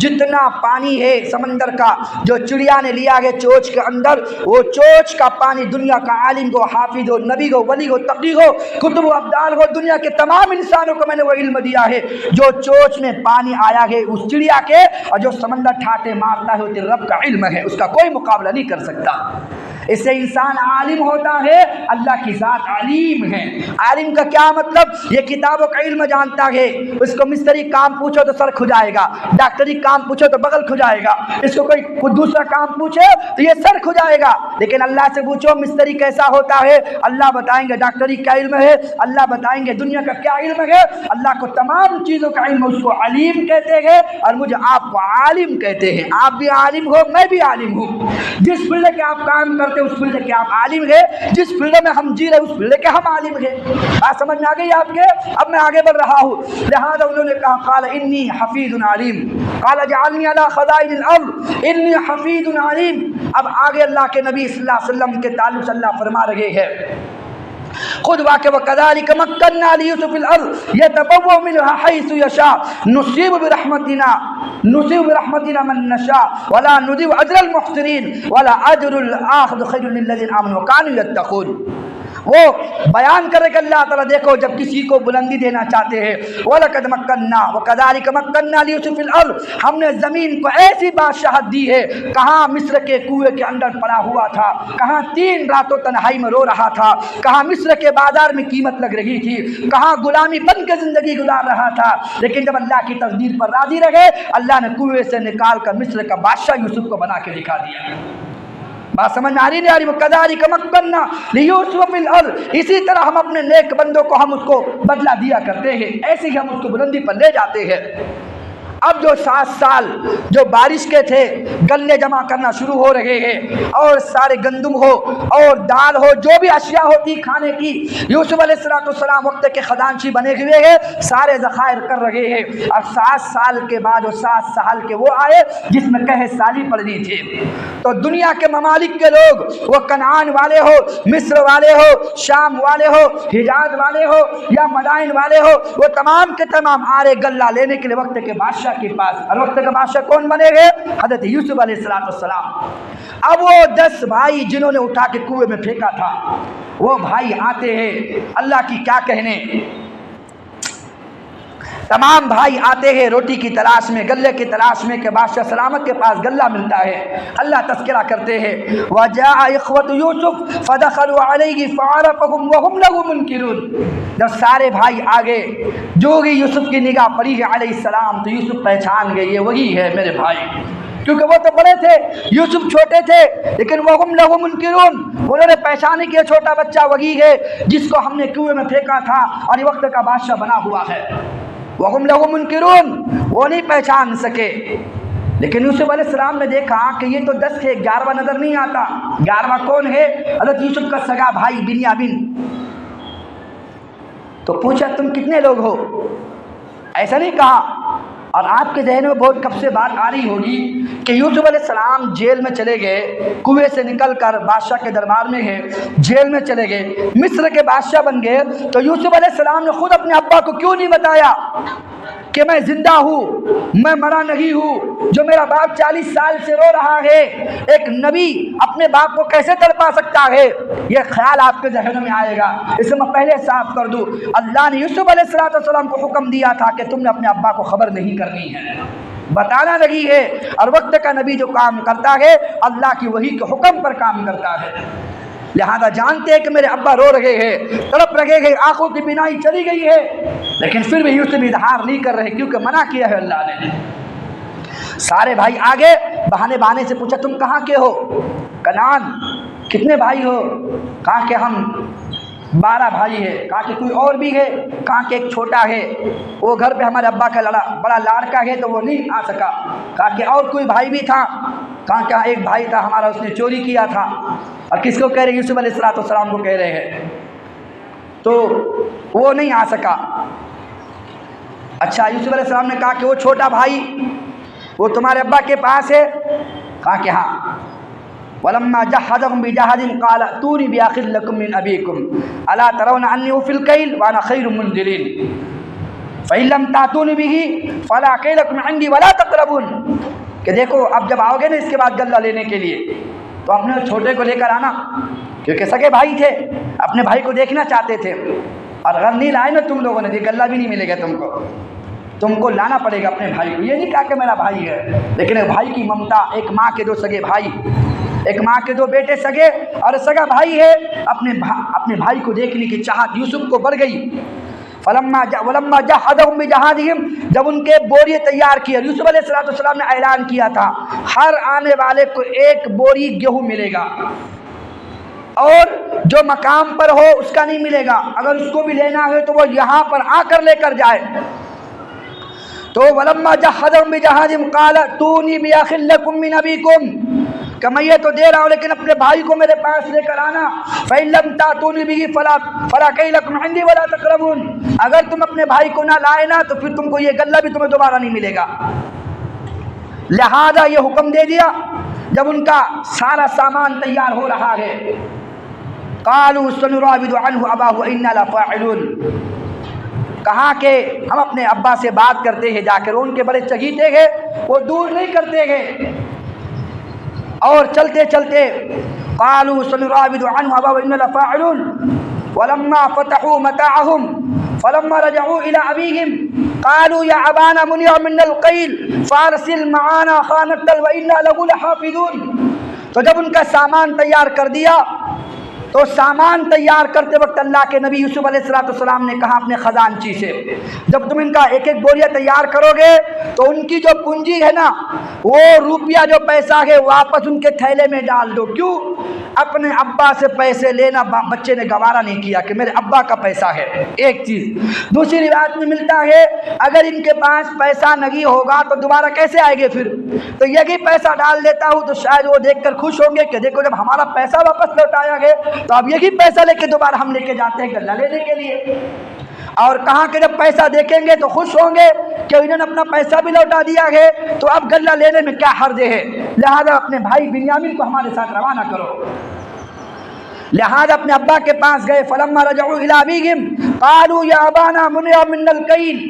جتنا پانی ہے سمندر کا جو چڑیا نے لیا ہے چوچ کے اندر، وہ چوچ کا پانی دنیا کا عالم ہو، حافظ ہو، نبی ہو، ولی ہو، تقی ہو، کتب و ابدال ہو، دنیا کے تمام انسانوں کو میں نے وہ علم دیا ہے۔ جو چوچ میں پانی آیا ہے اس چڑیا کے، اور جو سمندر ٹھاٹے مارتا ہے وہ تیرے رب کا علم ہے، اس کا کوئی مقابلہ نہیں کر سکتا۔ اس سے انسان عالم ہوتا ہے، اللہ کی ذات علیم ہے۔ عالم کا کیا مطلب؟ یہ کتابوں کا علم جانتا ہے۔ اس کو مستری کام پوچھو تو سر کھجائے گا، ڈاکٹری کام پوچھو تو بغل کھجائے گا، اس کو کوئی دوسرا کام پوچھے تو یہ سر کھجائے گا۔ لیکن اللہ سے پوچھو مستری کیسا ہوتا ہے، اللہ بتائیں گے ڈاکٹری کیا علم ہے، اللہ بتائیں گے دنیا کا کیا علم ہے۔ اللہ کو تمام چیزوں کا علم، اس کو علیم کہتے ہیں، اور مجھے آپ کو عالم کہتے ہیں۔ آپ بھی عالم ہو، میں بھی عالم ہوں۔ جس فیلڈ کے آپ کام کرتے اس فیلڈ کے آپ عالم ہے، جس فیلڈ میں ہم جی رہے اس فیلڈ کے ہم عالم ہے۔ بات سمجھ میں آ گئی آپ کے؟ اب میں آگے بڑھ رہا ہوں۔ لہذا انہوں نے کہا قال انی حفیظ علیم، قال اجعلنی علی خزائن الارض انی حفیظ علیم۔ اب آگے اللہ کے نبی صلی اللہ علیہ وسلم کے تعلق سے اللہ فرما رہے ہیں خود واقع وَكَذَلِكَ مَكَّنَّا لِيُوسُفَ فِي الْأَرْضِ يَتَبَوَّأُ مِنْهَا حَيْثُ يَشَاءُ نُصِيبُ بِرَحْمَتِنَا مَن نَّشَاءُ وَلَا نُضِيعُ أَجْرَ الْمُحْسِنِينَ وَلَا أَجْرُ الْآخِرَةِ خَيْرٌ لِّلَّذِينَ آمَنُوا وَكَانُوا يَتَّقُونَ۔ وہ بیان کرے کہ اللہ تعالیٰ دیکھو جب کسی کو بلندی دینا چاہتے ہیں، وَلَقَدْ مَكَّنَّا وَكَذَلِكَ مَكَّنَّا لِيُوسُفَ فِي الْأَرْضِ، ہم نے زمین کو ایسی بادشاہت دی ہے، کہاں مصر کے کنویں کے اندر پڑا ہوا تھا، کہاں 3 راتوں تنہائی میں رو رہا تھا، کہاں مصر کے بازار میں قیمت لگ رہی تھی، کہاں غلامی بن کے زندگی گزار رہا تھا، لیکن جب اللہ کی تقدیر پر راضی رہے، اللہ نے کنویں سے نکال کر مصر کا بادشاہ یوسف کو بنا کے دکھا دیا۔ بات سمجھ میں آ رہی نہیں آ رہی؟ وَكَذَلِكَ مَكَّنَّا لِيُوسُفَ فِي الْأَرْضِ، اسی طرح ہم اپنے نیک بندوں کو ہم اس کو بدلہ دیا کرتے ہیں، ایسے ہی ہم اس کو بلندی پر لے جاتے ہیں۔ اب جو 7 سال جو بارش کے تھے، گلے جمع کرنا شروع ہو رہے ہیں، اور سارے گندم ہو اور دال ہو، جو بھی اشیاء ہوتی کھانے کی، یوسف علیہ السلام وقت کے خزانچی بنے ہوئے ہیں، سارے ذخائر کر رہے ہیں۔ اور 7 سال کے بعد وہ 7 سال کے وہ آئے جس میں قحط سالی پڑنی تھی، تو دنیا کے ممالک کے لوگ، وہ کنعان والے ہو، مصر والے ہو، شام والے ہو، حجاز والے ہو یا مدائن والے ہو، وہ تمام کے تمام آ رہے غلہ لینے کے لیے وقت کے بادشاہ کے پاس۔ اور وقت کا بادشاہ کون بنے گئے؟ حضرت یوسف علیہ السلام۔ اب وہ 10 بھائی جنہوں نے اٹھا کے کنویں میں پھینکا تھا، وہ بھائی آتے ہیں، اللہ کی کیا کہنے، تمام بھائی آتے ہیں روٹی کی تلاش میں، گلے کی تلاش میں کہ بادشاہ سلامت کے پاس گلہ ملتا ہے۔ اللہ تذکرہ کرتے ہیں وَجَاءَ إِخْوَةُ يُوسُفَ فَدَخَلُوا عَلَيْهِ فَعَرَفَهُمْ وَهُمْ لَهُ مُنْكِرُونَ۔ جب سارے بھائی آگے، جو بھی یوسف کی نگاہ پڑی ہے علیہ السلام، تو یوسف پہچان گئے یہ وہی ہے میرے بھائی، کیونکہ وہ تو بڑے تھے، یوسف چھوٹے تھے، لیکن وَهُمْ لَهُ مُنْكِرُونَ، انہوں نے پہچانے کہ چھوٹا بچہ وہی ہے جس کو ہم نے کنویں میں پھینکا تھا اور یہ وقت کا بادشاہ بنا ہوا ہے۔ وَهُمْ لَهُ مُنْكِرُونَ، وہ نہیں پہچان سکے۔ لیکن یوسف علیہ السلام نے دیکھا کہ یہ تو 10 تھے، 11واں نظر نہیں آتا۔ 11واں کون ہے؟ حضرت یوسف کا سگا بھائی بنیامین۔ تو پوچھا تم کتنے لوگ ہو؟ ایسا نہیں کہا۔ اور آپ کے ذہن میں بہت کب سے بات آ رہی ہوگی کہ یوسف علیہ السلام جیل میں چلے گئے، کنویں سے نکل کر بادشاہ کے دربار میں ہے، جیل میں چلے گئے، مصر کے بادشاہ بن گئے، تو یوسف علیہ السلام نے خود اپنے ابا کو کیوں نہیں بتایا کہ میں زندہ ہوں، میں مرا نہیں ہوں، جو میرا باپ 40 سال سے رو رہا ہے؟ ایک نبی اپنے باپ کو کیسے تڑپا سکتا ہے؟ یہ خیال آپ کے ذہن میں آئے گا۔ اسے میں پہلے صاف کر دوں، اللہ نے یوسف علیہ السلام کو حکم دیا تھا کہ تم نے اپنے ابا کو خبر نہیں کرنی ہے، بتانا نہیں ہے۔ اور وقت کا نبی جو کام کرتا ہے اللہ کی وحی کے حکم پر کام کرتا ہے۔ لہذا جانتے ہیں کہ میرے ابا رو رہے ہیں، تڑپ رہے ہیں، آنکھوں کی بینائی چلی گئی ہے، لیکن پھر بھی یوسف اظہار نہیں کر رہے کیونکہ منع کیا ہے اللہ نے۔ سارے بھائی آگے بہانے سے پوچھا تم کہاں کے ہو؟ کنعان۔ کتنے بھائی ہو؟ کہا کہ ہم 12 بھائی ہے۔ کہا کہ کوئی اور بھی ہے؟ کہا کہ ایک چھوٹا ہے، وہ گھر پہ ہمارے ابا کا بڑا لاڑکا ہے تو وہ نہیں آ سکا۔ کہا کہ اور کوئی بھائی بھی تھا؟ کہا کہ ایک بھائی تھا ہمارا، اس نے چوری کیا تھا۔ اور کس کو کہہ رہے ہیں؟ یوسف علیہ السلام کو کہہ رہے ہیں. تو وہ نہیں آ سکا. اچھا یوسف علیہ السلام نے کہا کہ وہ چھوٹا بھائی وہ تمہارے ابا کے پاس ہے؟ کہا کہ ہاں. وَلَمَّا جَهَّزَهُمْ بِجَهَازٍ قَالَ ائْتُونِي بِأَخٍ لَكُم مِّنْ أَبِيكُمْ أَلَا تَرَوْنَ أَنِّي أُوفِي الْكَيْلَ وَأَنَا خَيْرُ الْمُنزِلِينَ فَإِن لَّمْ تَأْتُونِ بِهِ فَلَا كَيْلَ لَكُمْ عِندِي وَلَا تَقْرَبُونِ. کہ دیکھو اب جب آؤ گے نا اس کے بعد غلہ لینے کے لیے تو اپنے چھوٹے کو لے کر آنا، کیونکہ سگے بھائی تھے، اپنے بھائی کو دیکھنا چاہتے تھے. اور اگر نہیں لائے نا تم لوگوں نے تو غلہ بھی نہیں ملے گا تم کو لانا پڑے گا اپنے بھائی کو. یہ نہیں کہا کہ میرا بھائی ہے، لیکن ایک بھائی کی ممتا، ایک ماں کے دو سگے بھائی، ایک ماں کے دو بیٹے سگے اور سگا بھائی ہے، اپنے بھائی کو دیکھنے کی چاہت یوسف کو بڑھ گئی. ولما جهزهم بجهازهم، جب ان کے بوری تیار کیا، یوسف علیہ السلام نے اعلان کیا تھا ہر آنے والے کو ایک بوری گیہوں ملے گا اور جو مقام پر ہو اس کا نہیں ملے گا، اگر اس کو بھی لینا ہے تو وہ یہاں پر آ کر لے کر جائے. تو ولما جهزهم بجهازهم قال ائتوني بأخ لكم من أبيكم، کہ میں یہ تو دے رہا ہوں لیکن اپنے بھائی کو میرے پاس لے کر آنا. فَإِن لَّمْ تَأْتُونِ بِهِ فَلَا كَيْلَ لَكُمْ عِندِي وَلَا تَقْرَبُونِ. اگر تم اپنے بھائی کو نہ لائے نا تو پھر تم کو یہ غلہ بھی تمہیں دوبارہ نہیں ملے گا. لہذا یہ حکم دے دیا جب ان کا سارا سامان تیار ہو رہا ہے. قَالُوا سَنُرَاوِدُ عَنْهُ أَبَاهُ وَإِنَّا لَفَاعِلُونَ. کہا کہ ہم اپنے ابا سے بات کرتے ہیں جا کر، ان کے بڑے چہیتے ہیں، وہ دور نہیں کرتے ہیں. اور چلتے چلتے قالوا سنراود عنه أباه وإنا لفاعلون. ولما فتحوا متاعهم فلما رجعوا إلى أبيهم قالوا يا أبانا منع منا القيل فارسل معانا خانة وإنا له لحافظون. تو جب ان کا سامان تیار کر دیا تو سامان تیار کرتے وقت اللہ کے نبی یوسف علیہ السلام نے کہا اپنے خزانچی سے، جب تم ان کا ایک ایک بوریہ تیار کرو گے تو ان کی جو پونجی ہے نا، وہ روپیہ جو پیسہ ہے واپس ان کے تھیلے میں ڈال دو. کیوں؟ اپنے ابا سے پیسے لینا بچے نے گوارا نہیں کیا کہ میرے ابا کا پیسہ ہے. ایک چیز. دوسری روایت میں ملتا ہے اگر ان کے پاس پیسہ نہیں ہوگا تو دوبارہ کیسے آئے گے پھر، تو یہی پیسہ ڈال دیتا ہوں تو شاید وہ دیکھ کر خوش ہوں گے کہ دیکھو جب ہمارا پیسہ واپس لوٹایا گیا تو اب یہی پیسہ لے کے دوبارہ ہم لے کے جاتے ہیں غلہ لینے کے لیے. اور کہاں کہ جب پیسہ دیکھیں گے تو خوش ہوں گے کہ انہوں نے اپنا پیسہ بھی لوٹا دیا ہے تو اب غلہ لینے میں کیا حرج ہے. لہذا اپنے بھائی بنیامین کو ہمارے ساتھ روانہ کرو. لہذا اپنے ابا کے پاس گئے. فلما رجعوا الى ابيهم قالوا يا ابانا منع منا الكيل.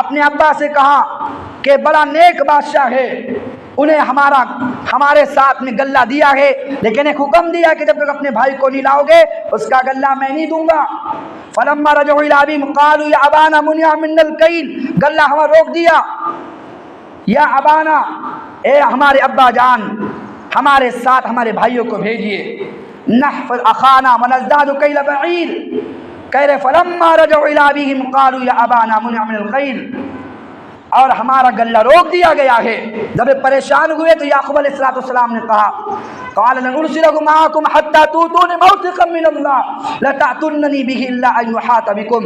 اپنے ابا سے کہا کہ بڑا نیک بادشاہ ہے، انہیں ہمارے ساتھ میں غلہ دیا ہے، لیکن ایک حکم دیا کہ جب تک اپنے بھائی کو نہیں لاؤ گے اس کا غلہ میں نہیں دوں گا. فلما رجعوا الى ابيهم قالوا يا ابانا منع منا الكيل. غلہ ہمیں روک دیا. یا ابانا، اے ہمارے ابا جان، ہمارے ساتھ ہمارے بھائیوں کو بھیجیے. نحفظ اخانا ونزداد کیل بعیر. کہہ رہے فلما رجعوا الى ابيهم قالوا يا ابانا منع من الكيل. اور ہمارا غلہ روک دیا گیا ہے. جب پریشان ہوئے تو یعقوب علیہ السلام نے کہا قال لن ارسله معكم حتى تؤتوني موثقا من الله لا تأتونني به الا ان يحاط بكم.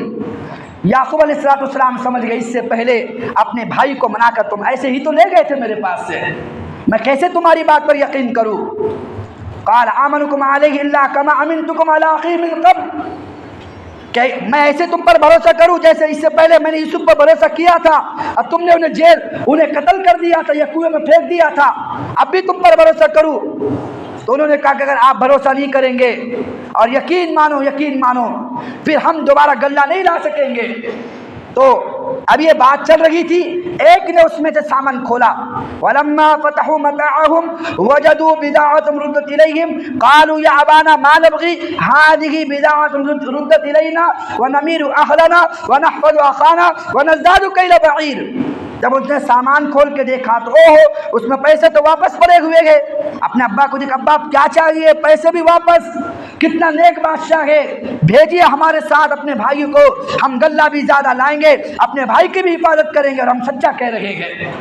یعقوب علیہ السلام سمجھ گئے اس سے پہلے اپنے بھائی کو منا کر تم ایسے ہی تو لے گئے تھے میرے پاس سے، میں کیسے تمہاری بات پر یقین کروں. قال آمنكم عليه الا كما امنتكم على اخي من قبل. کہ میں ایسے تم پر بھروسہ کروں جیسے اس سے پہلے میں نے یوسف پر بھروسہ کیا تھا، اب تم نے انہیں قتل کر دیا تھا یا کنویں میں پھینک دیا تھا، اب بھی تم پر بھروسہ کروں. تو انہوں نے کہا کہ اگر آپ بھروسہ نہیں کریں گے اور یقین مانو پھر ہم دوبارہ غلہ نہیں لا سکیں گے. تو اب یہ بات چل رہی تھی، ایک نے اس میں سے سامان کھولا. ولما فتحوا متاعهم وجدوا بضاعتهم ردت اليهم قالوا يا ابانا ما نبغي هذه بضاعه ردت الينا ونمير اهلنا ونحفظ اخانا ونزداد كيل بعير. جب اس نے سامان کھول کے دیکھا تو اس میں پیسے تو واپس پڑے ہوئے گئے. اپنے ابا کو دیکھا ابا کیا چاہیے، پیسے بھی واپس. کتنا نیک بادشاہ ہے، بھیجیے ہمارے ساتھ اپنے بھائی کو، ہم غلہ بھی زیادہ لائیں گے، اپنے بھائی کی بھی حفاظت کریں گے اور ہم سچا کہہ رہے ہیں.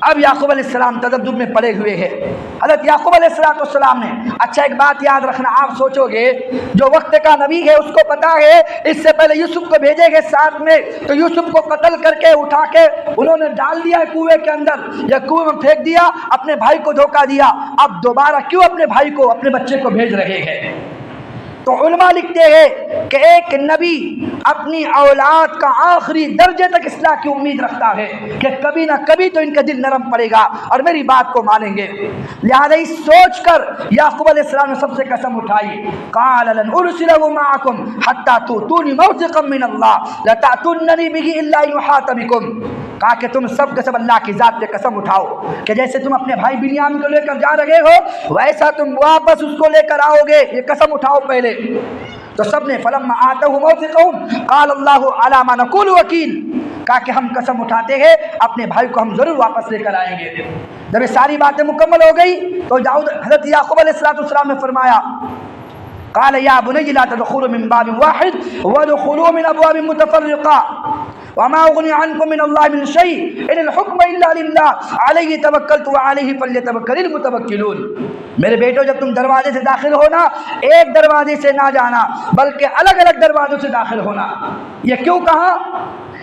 اب یعقوب علیہ السلام تذبذب میں پڑے ہوئے ہیں۔ حضرت یعقوب علیہ السلام نے، اچھا ایک بات یاد رکھنا، آپ سوچو گے جو وقت کا نبی ہے اس کو پتا ہے اس سے پہلے یوسف کو بھیجے گے ساتھ میں، تو یوسف کو قتل کر کے اٹھا کے انہوں نے ڈال دیا کنویں کے اندر یا کنویں میں پھینک دیا، اپنے بھائی کو دھوکہ دیا، اب دوبارہ کیوں اپنے بھائی کو، اپنے بچے کو بھیج رہے ہیں؟ تو علماء لکھتے ہیں کہ ایک نبی اپنی اولاد کا آخری درجے تک اصلاح کی امید رکھتا ہے کہ کبھی نہ کبھی تو ان کا دل نرم پڑے گا اور میری بات کو مانیں گے۔ لہذا اس سوچ کر یعقوب علیہ السلام نے سب سے قسم اٹھائی، قال لن ارسلہ معکم حتی تؤتونی موثقا من اللہ لتأتوننی بہ الا یحاط بکم، کہا کہ تم سب کے سب اللہ کی ذات پہ قسم اٹھاؤ کہ جیسے تم اپنے بھائی بنیامین کو لے کر جا رہے ہو ویسا تم واپس اس کو لے کر آؤ گے، یہ قسم اٹھاؤ پہلے۔ تو سب نے فلما آتوا موثقهم قال اللہ علی ما نقول وکیل، کہا کہ ہم قسم اٹھاتے ہیں اپنے بھائی کو ہم ضرور واپس لے کر آئیں گے۔ جب یہ ساری باتیں مکمل ہو گئی تو حضرت یعقوب علیہ السلام نے فرمایا، قال یا بنی لا تدخلوا من باب واحد وادخلوا من ابواب متفرقہ وما اغنی عنکم من اللہ من شیء ان الحکم الا للہ علیہ توکلت وعلیہ فلیتوکل المتوکلون۔ میرے بیٹو جب تم دروازے سے داخل ہونا ایک دروازے سے نہ جانا بلکہ الگ الگ دروازوں سے داخل ہونا۔ یہ کیوں کہا؟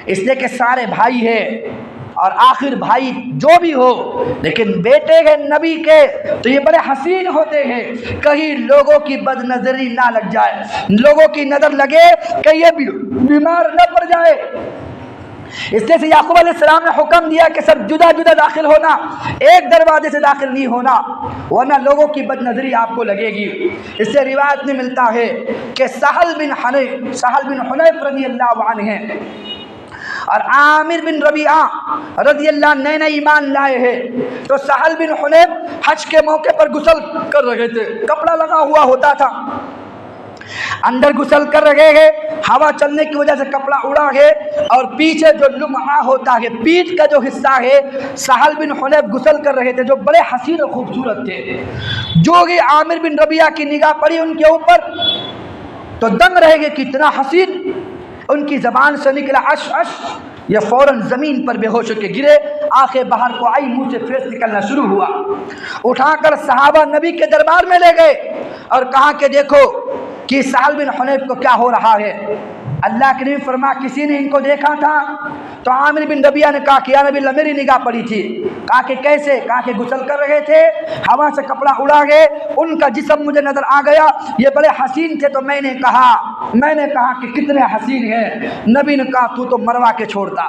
اس لیے کہ سارے بھائی ہیں اور آخر بھائی جو بھی ہو لیکن بیٹے ہیں نبی کے تو یہ بڑے حسین ہوتے ہیں، کہیں لوگوں کی بد نظری نہ لگ جائے، لوگوں کی نظر لگے کہ یہ بیمار نہ پڑ جائے۔ اس لیے سے یعقوب علیہ السلام نے حکم دیا کہ سب جدا جدا داخل ہونا، ایک دروازے سے داخل نہیں ہونا ورنہ لوگوں کی بد نظری آپ کو لگے گی۔ اس سے روایت میں ملتا ہے کہ سہل بن حنیف رضی اللہ عنہ ہیں اور عامر بن ربیعہ رضی اللہ نئے نئے ایمان لائے ہیں، تو سہل بن حنیف حج کے موقع پر غسل کر رہے تھے، کپڑا لگا ہوا ہوتا تھا، اندر غسل کر رہے ہیں، ہوا چلنے کی وجہ سے کپڑا اڑا ہے اور پیچھے جو لمعہ ہوتا ہے پیٹھ کا جو حصہ ہے سہل بن حنیف غسل کر رہے تھے جو بڑے حسین و خوبصورت تھے۔ جو کہ عامر بن ربیعہ کی نگاہ پڑی ان کے اوپر تو دنگ رہے گے کتنا حسین، ان کی زبان سے نکلا اش اش، یہ فوراً زمین پر بے ہوش ہو کے گرے، آنکھیں باہر کو آئی، منہ سے فیض نکلنا شروع ہوا۔ اٹھا کر صحابہ نبی کے دربار میں لے گئے اور کہا کہ دیکھو کہ سہل بن حنیف کو کیا ہو رہا ہے۔ اللہ کے نبی فرما کسی نے ان کو دیکھا تھا؟ تو عامر بن ربیعہ نے کہا کہ یا نبی اللہ میری نگاہ پڑی تھی۔ کہا کہ کیسے؟ کہا کہ غسل کر رہے تھے، ہوا سے کپڑا اڑا گئے، ان کا جسم مجھے نظر آ گیا، یہ بڑے حسین تھے تو میں نے کہا کہ کتنے حسین ہیں۔ نبی نے کہا تو مروا کے چھوڑتا،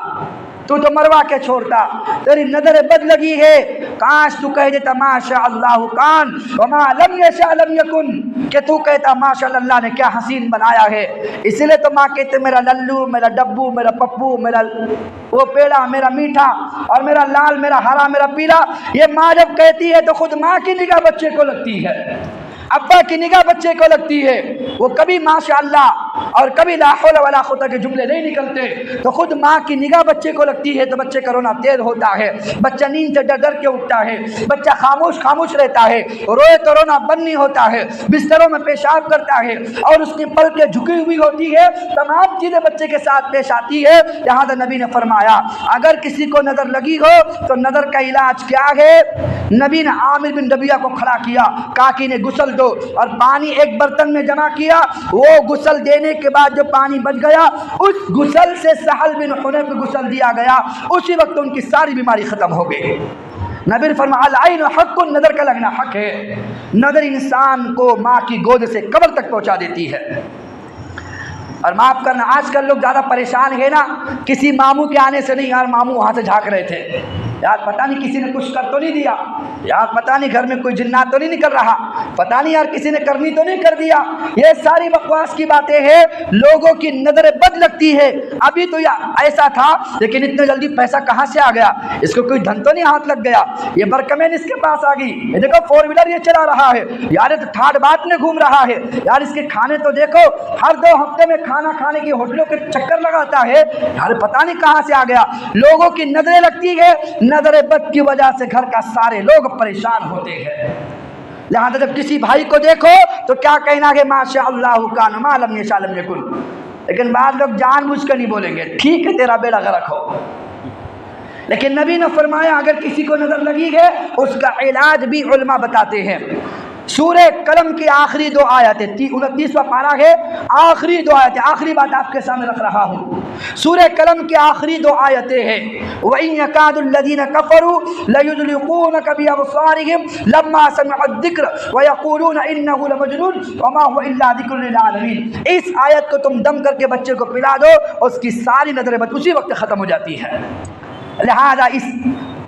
تو مروا کے چھوڑتا، تیری نظر بد لگی ہے، کاش تو کہہ دیتا ما شاء اللہ کان وما لم یشاء لم یکن، کہ تو کہتا ماشاء اللہ نے کیا حسین بنایا ہے۔ اس لیے تو ماں کہتے میرا للو، میرا ڈبو، میرا پپو، میرا وہ پیڑا، میرا میٹھا اور میرا لال، میرا ہرا، میرا پیلا، یہ ماں جب کہتی ہے تو خود ماں کی نگاہ بچے کو لگتی ہے، ابا کی نگاہ بچے کو لگتی ہے، وہ کبھی ماشاء اللہ اور کبھی لا حول ولا قوت کے جملے نہیں نکلتے، تو خود ماں کی نگاہ بچے کو لگتی ہے تو بچے کا رونا تیز ہوتا ہے، بچہ نیند سے ڈر کے اٹھتا ہے، بچہ خاموش رہتا ہے، روئے تو رونا بند نہیں ہوتا ہے، بستروں میں پیشاب کرتا ہے اور اس کی پلکیں جھکی ہوئی ہوتی ہے، تمام چیزیں بچے کے ساتھ پیش آتی ہے۔ لہذا نبی نے فرمایا اگر کسی کو نظر لگی ہو تو نظر کا علاج کیا ہے؟ نبی نے عامر بن ربیعہ کو کھڑا کیا، کہا کہ انہیں غسل دو اور پانی ایک برتن میں جمع کیا، وہ غسل دینے کے بعد جو پانی بچ گیا اس غسل سے سہل بن حنیف کو غسل دیا گیا، اسی وقت ان کی ساری بیماری ختم ہو گئی۔ نبی نے فرمایا العین حق، نظر کا لگنا حق ہے، نظر انسان کو ماں کی گود سے قبر تک پہنچا دیتی ہے۔ اور معاف کرنا آج کل لوگ زیادہ پریشان ہیں نا، کسی ماموں کے آنے سے نہیں، یار ماموں وہاں سے جھانک رہے تھے، یار پتہ نہیں کسی نے کچھ کر تو نہیں دیا، یار پتہ نہیں گھر میں کوئی جنات تو نہیں نکل رہا، پتہ نہیں یار کسی نے کرنی تو نہیں کر دیا، یہ ساری بکواس کی باتیں ہیں، لوگوں کی نظر بد لگتی ہے۔ ابھی تو یہ ایسا تھا لیکن اتنے جلدی پیسہ کہاں سے آ گیا، اس کو کوئی دھن تو نہیں ہاتھ لگ گیا، یہ برکمین اس کے پاس آ گئی، یہ دیکھو فور ویلر یہ چلا رہا ہے، یار یہ تو تھرڈ بات میں گھوم رہا ہے، یار اس کے کھانے تو دیکھو ہر 2 ہفتے میں کھانا کھانے کی ہوٹلوں کے چکر لگاتا ہے، یار پتہ نہیں کہاں سے آ گیا۔ لوگوں کی نظریں لگتی ہے، نظر بد کی وجہ سے گھر کا سارے لوگ پریشان ہوتے ہیں۔ لہذا جب کسی بھائی کو دیکھو تو کیا کہنا ہے ماشاء اللہ کان ما لم یشاء لم یکن، لیکن بعض لوگ جان بوجھ کر نہیں بولیں گے ٹھیک ہے تیرا بیڑا غرق ہو، لیکن نبی نے فرمایا اگر کسی کو نظر لگی ہے اس کا علاج بھی علماء بتاتے ہیں۔ سورہ قلم کی آخری 2 آیتیں، 29واں پارہ ہے، آخری 2 آیتیں، آخری بات آپ کے سامنے رکھ رہا ہوں۔ سورہ قلم کی آخری 2 آیتیں ہیں، وَإِن يَكَادُ الَّذِينَ كَفَرُوا لَيُزْلِقُونَكَ بِأَبْصَارِهِمْ لَمَّا سَمِعُوا الذِّكْرَ وَيَقُولُونَ إِنَّهُ لَمَجْنُونٌ وَمَا هُوَ إِلَّا ذِكْرٌ لِّلْعَالَمِينَ۔ اس آیت کو تم دم کر کے بچے کو پلا دو، اس کی ساری نظریں بس اسی وقت ختم ہو جاتی ہے۔ لہذا اس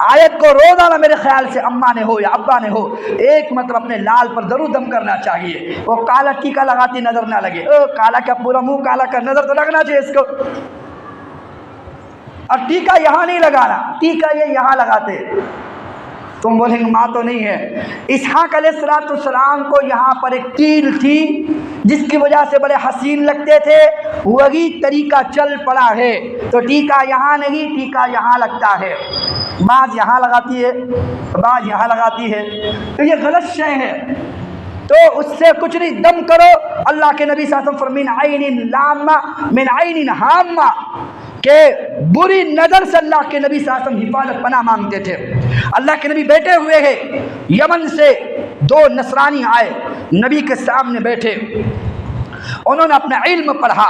آیت کو روزانہ میرے خیال سے اماں نے ہو یا ابا نے ہو ایک مطلب اپنے لال پر ضرور دم کرنا چاہیے۔ وہ کالا ٹیکا لگاتی نظر نہ لگے، کالا کا پورا منہ کالا کر نظر تو لگنا چاہیے اس کو۔ اور ٹیکا یہاں نہیں لگانا، ٹیکا یہ یہاں لگاتے، تم بولیں گے ماں تو نہیں ہے۔ اسحاق علیہ السلام کو یہاں پر ایک تیر تھی جس کی وجہ سے بڑے حسین لگتے تھے، وہی طریقہ چل پڑا ہے، تو ٹیکا یہاں نہیں، ٹیکا یہاں لگتا ہے۔ بعض یہاں لگاتی ہے، بعض یہاں لگاتی ہے، تو یہ غلط شے ہے، تو اس سے کچھ نہیں، دم کرو۔ اللہ کے نبی صلی اللہ علیہ وسلم فرمین عین لامہ من عین ہامہ، کہ بری نظر سے اللہ کے نبی صلی اللہ علیہ وسلم حفاظت پناہ مانگتے تھے۔ اللہ کے نبی بیٹھے ہوئے ہیں، یمن سے 2 نصرانی آئے نبی کے سامنے بیٹھے، انہوں نے اپنا علم پڑھا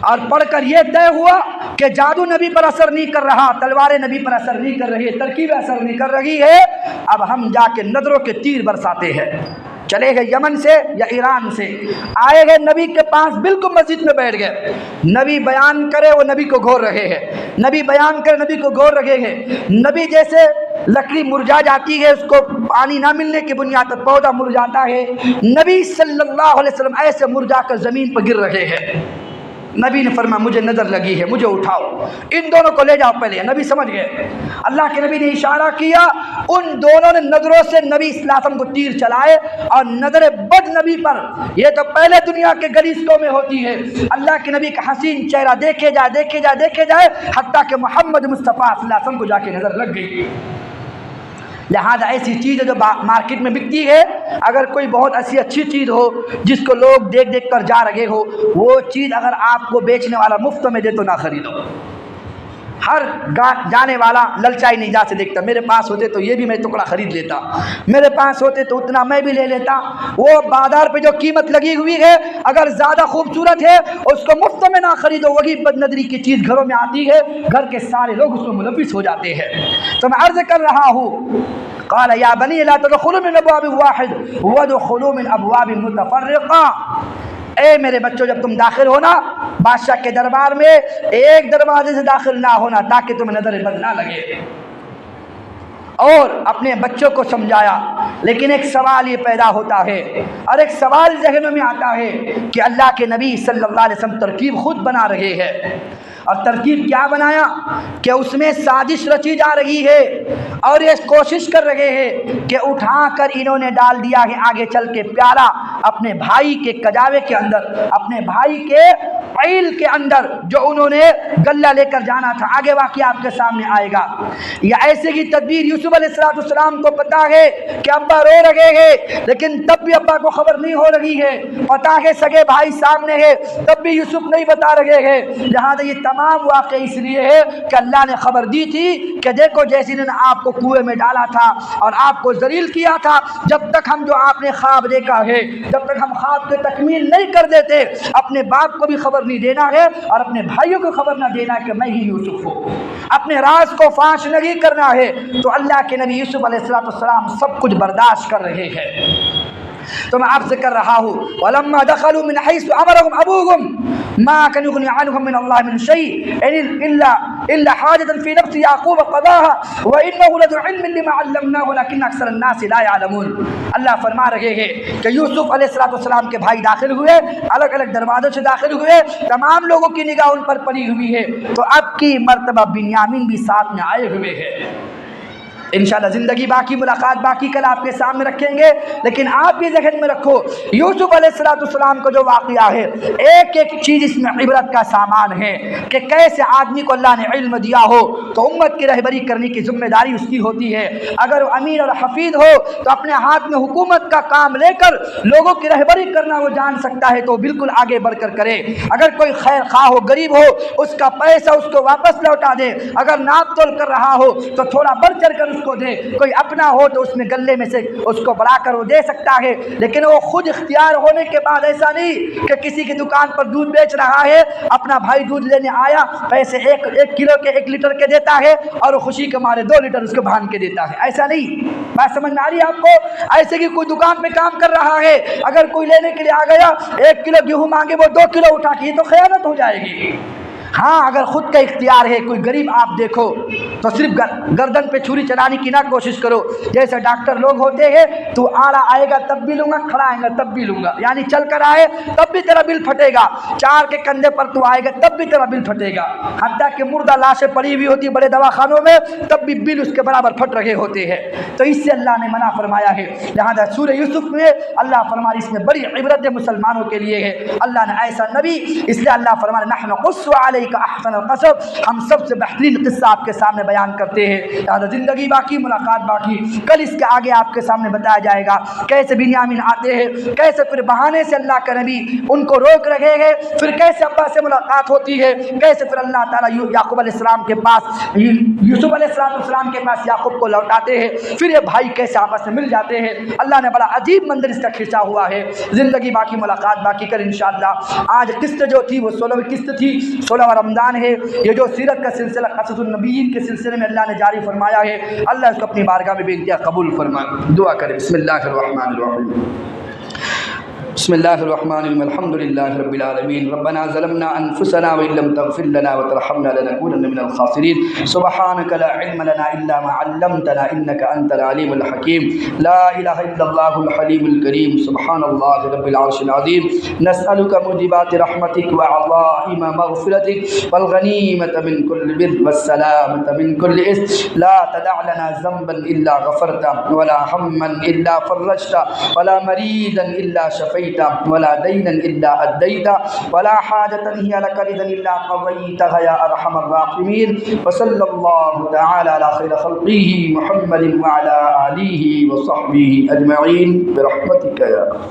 اور پڑھ کر یہ طے ہوا کہ جادو نبی پر اثر نہیں کر رہا، تلواریں نبی پر اثر نہیں کر رہی ہے، ترکیبیں اثر نہیں کر رہی ہے، اب ہم جا کے نظروں کے تیر برساتے ہیں۔ چلے گئے یمن سے یا ایران سے، آئے گئے نبی کے پاس، بالکل مسجد میں بیٹھ گئے، نبی بیان کرے وہ نبی کو گھور رہے ہیں، نبی بیان کرے نبی کو گھور رہے ہیں۔ نبی جیسے لکڑی مرجھا جاتی ہے، اس کو پانی نہ ملنے کی بنیاد پر پودا مرجھاتا ہے، نبی صلی اللہ علیہ وسلم ایسے مرجھا کر زمین پر گر رہے ہیں۔ نبی نے فرمایا مجھے نظر لگی ہے، مجھے اٹھاؤ، ان دونوں کو لے جاؤ پہلے۔ نبی سمجھ گئے، اللہ کے نبی نے اشارہ کیا، ان دونوں نے نظروں سے نبی صلی اللہ علیہ وسلم کو تیر چلائے اور نظر بد نبی پر، یہ تو پہلے دنیا کے گلیستوں میں ہوتی ہے، اللہ کے نبی کا حسین چہرہ دیکھے جائے دیکھے جائے دیکھے جائے، حتیٰ کہ محمد مصطفیٰ صلی اللہ علیہ وسلم کو جا کے نظر لگ گئی۔ لہذا ایسی چیز جو مارکیٹ میں بکتی ہے، اگر کوئی بہت ایسی اچھی چیز ہو جس کو لوگ دیکھ دیکھ کر جا رہے ہو، وہ چیز اگر آپ کو بیچنے والا مفت میں دے تو نہ خریدو۔ ہر جانے والا للچائی نگاہ سے دیکھتا، میرے پاس ہوتے تو یہ بھی میں ٹکڑا خرید لیتا، میرے پاس ہوتے تو اتنا میں بھی لے لیتا۔ وہ بازار پہ جو قیمت لگی ہوئی ہے اگر زیادہ خوبصورت ہے اس کو مفت میں نہ خریدو، وہی بد نظری کی چیز گھروں میں آتی ہے، گھر کے سارے لوگ اس میں ملوث ہو جاتے ہیں۔ تو میں عرض کر رہا ہوں، قال یا بنی لا تدخلوا من ابواب واحد وادخلوا من ابواب متفرقہ، اے میرے بچوں جب تم داخل ہونا بادشاہ کے دربار میں ایک دروازے سے داخل نہ ہونا تاکہ تمہیں نظر بد نہ لگے، اور اپنے بچوں کو سمجھایا۔ لیکن ایک سوال یہ پیدا ہوتا ہے اور ایک سوال ذہنوں میں آتا ہے کہ اللہ کے نبی صلی اللہ علیہ وسلم ترکیب خود بنا رہے ہیں، اور ترکیب کیا بنایا کہ اس میں سازش رچی جا رہی ہے اور یہ کوشش کر رہے ہیں کہ اٹھا کر انہوں نے ڈال دیا ہے آگے چل کے پیارا اپنے بھائی کے کجاوے کے اندر، اپنے بھائی کے عیل کے اندر جو انہوں نے گلہ لے کر جانا تھا۔ آگے واقعہ آپ کے سامنے آئے گا۔ یا ایسے کی تدبیر یوسف علیہ السلام کو پتا ہے کہ ابا رو رہے ہیں، لیکن تب بھی ابا کو خبر نہیں ہو رہی ہے، پتا ہے سگے بھائی سامنے ہے، تب بھی یوسف نہیں بتا رہے ہیں۔ لہذا یہ تمام واقعہ اس لیے ہے کہ اللہ نے خبر دی تھی کہ دیکھو جیسے انہوں نے آپ کو کنویں میں ڈالا تھا اور آپ کو ذلیل کیا تھا، جب تک ہم جو آپ نے خواب دیکھا ہے، جب تک ہم خواب کی تکمیل نہیں کر دیتے، اپنے باپ کو بھی خبر نہیں دینا ہے اور اپنے بھائیوں کو خبر نہ دینا کہ میں ہی یوسف ہوں، اپنے راز کو فاش نہیں کرنا ہے۔ تو اللہ کے نبی یوسف علیہ السلام سب کچھ برداشت کر رہے ہیں۔ تو میں آپ سے کر رہا ہوں وَلَمَّا دَخَلُوا مِنْ حَيْثُ أَمَرَهُمْ أَبُوهُمْ مَا كَانَ يُغْنِي عَنْهُمْ مِنَ اللَّهِ مِنْ شَيْءٍ إِلَّا حَاجَةً فِي نَفْسِ يَعْقُوبَ قَضَاهَا وَإِنَّهُ لَذُو عِلْمٍ لِمَا عَلَّمْنَاهُ وَلَكِنَّ أَكْثَرَ النَّاسِ لَا يَعْلَمُونَ۔ اللہ فرما رہے ہیں کہ یوسف علیہ السلام کے بھائی داخل ہوئے، الگ الگ دروازوں سے داخل ہوئے، تمام لوگوں کی نگاہ ان پر پڑی ہوئی ہے، تو اب کی مرتبہ بنیامین بھی ساتھ میں آئے ہوئے ہیں۔ انشاءاللہ زندگی باقی، ملاقات باقی، کل آپ کے سامنے رکھیں گے۔ لیکن آپ یہ ذہن میں رکھو یوسف علیہ السلام کا جو واقعہ ہے، ایک ایک چیز اس میں عبرت کا سامان ہے کہ کیسے آدمی کو اللہ نے علم دیا ہو تو امت کی رہبری کرنے کی ذمہ داری اس کی ہوتی ہے۔ اگر وہ امیر اور حفیظ ہو تو اپنے ہاتھ میں حکومت کا کام لے کر لوگوں کی رہبری کرنا وہ جان سکتا ہے تو بالکل آگے بڑھ کر کرے۔ اگر کوئی خیر خواہ ہو، غریب ہو، اس کا پیسہ اس کو واپس لوٹا دے۔ اگر ناپ تول کر رہا ہو تو تھوڑا بڑھ چڑھ کر اس کو دے۔ کوئی اپنا ہو تو اس میں گلے میں سے اس کو بڑھا کر وہ دے سکتا ہے، لیکن وہ خود اختیار ہونے کے بعد ایسا نہیں کہ کسی کی دکان پر دودھ بیچ رہا ہے، اپنا بھائی دودھ لینے آیا، پیسے ایک کلو کے 1 لیٹر کے دیتا ہے اور وہ خوشی کے مارے 2 لیٹر اس کو بھان کے دیتا ہے۔ ایسا نہیں، بات سمجھ میں آ رہی ہے آپ کو؟ ایسے کہ کوئی دکان پہ کام کر رہا ہے، اگر کوئی لینے کے لیے آ گیا 1 کلو گیہوں مانگے وہ 2 کلو اٹھا کے، یہ تو خیانت ہو جائے گی۔ ہاں اگر خود کا اختیار ہے، کوئی غریب آپ دیکھو تو صرف گردن پہ چھری چلانے کی نہ کوشش کرو۔ جیسے ڈاکٹر لوگ ہوتے ہیں، تو آڑا آئے گا تب بھی لوں گا، کھڑا آئے گا تب بھی لوں گا، یعنی چل کر آئے تب بھی تیرا بل پھٹے گا، 4 کے کندھے پر تو آئے گا تب بھی تیرا بل پھٹے گا۔ حتیٰ کہ مردہ لاشیں پڑی ہوئی ہوتی بڑے دواخانوں میں، تب بھی بل اس کے برابر پھٹ رہے ہوتے ہیں۔ تو اس سے اللہ نے منع فرمایا ہے۔ لہذا سورہ یوسف میں اللہ فرمایا اس میں بڑی عبرت مسلمانوں کے لیے ہے۔ اللہ نے ایسا نبی، اس لیے اللہ فرمایا نحن نقص علیک احسن القصص، ہم سب سے بہترین قصہ آپ کے سامنے بیان کرتے ہیں۔ لہذا زندگی باقی، ملاقات باقی، کل اس کے آگے آپ کے سامنے بتایا جائے گا کیسے بنیامین آتے ہیں، کیسے پھر بہانے سے اللہ کا نبی ان کو روک رہے ہیں، پھر کیسے ابا سے ملاقات ہوتی ہے، کیسے پھر اللہ تعالیٰ یعقوب علیہ السلام کے پاس، یوسف علیہ السلام کے پاس یعقوب کو لوٹاتے ہیں، پھر یہ بھائی کیسے آپس میں مل جاتے ہیں۔ اللہ نے بڑا عجیب منظر اس کا کھینچا ہوا ہے۔ زندگی باقی، ملاقات باقی، کل انشاءاللہ۔ آج قسط جو تھی وہ 16ویں قسط تھی، 16واں رمضان ہے۔ یہ جو سیرت کا سلسلہ قصص النبیین کے سلسلے میں اللہ نے جاری فرمایا ہے، اللہ اس کو اپنی بارگاہ میں بے انتہا قبول فرمائے۔ دعا کریں۔ بسم اللہ الرحمن الرحیم، بسم اللہ الرحمن الرحیم، الحمد للہ رب العالمین، ربنا ظلمنا انفسنا وان لم تغفر لنا وترحمنا لنكونن من الخاسرین، سبحانك لا علم لنا الا ما علمتنا انك انت العلیم الحکیم، لا الہ الا اللہ الحلیم الکریم، سبحان اللہ رب العرش العظیم، نسألك موجبات رحمتك وعظائم مغفرتك والغنیمة من كل بر والسلامة من كل اثم، لا تدع لنا ذنبا الا غفرته ولا هما الا فرجته ولا مريضا الا شفيته ولا دينا إلا أديته ولا حاجة هي لك رضا إلا قضيتها يا أرحم الراحمين، وصلى الله تعالى على خير خلقه محمد وعلى آله وصحبه أجمعين برحمتك يا رب۔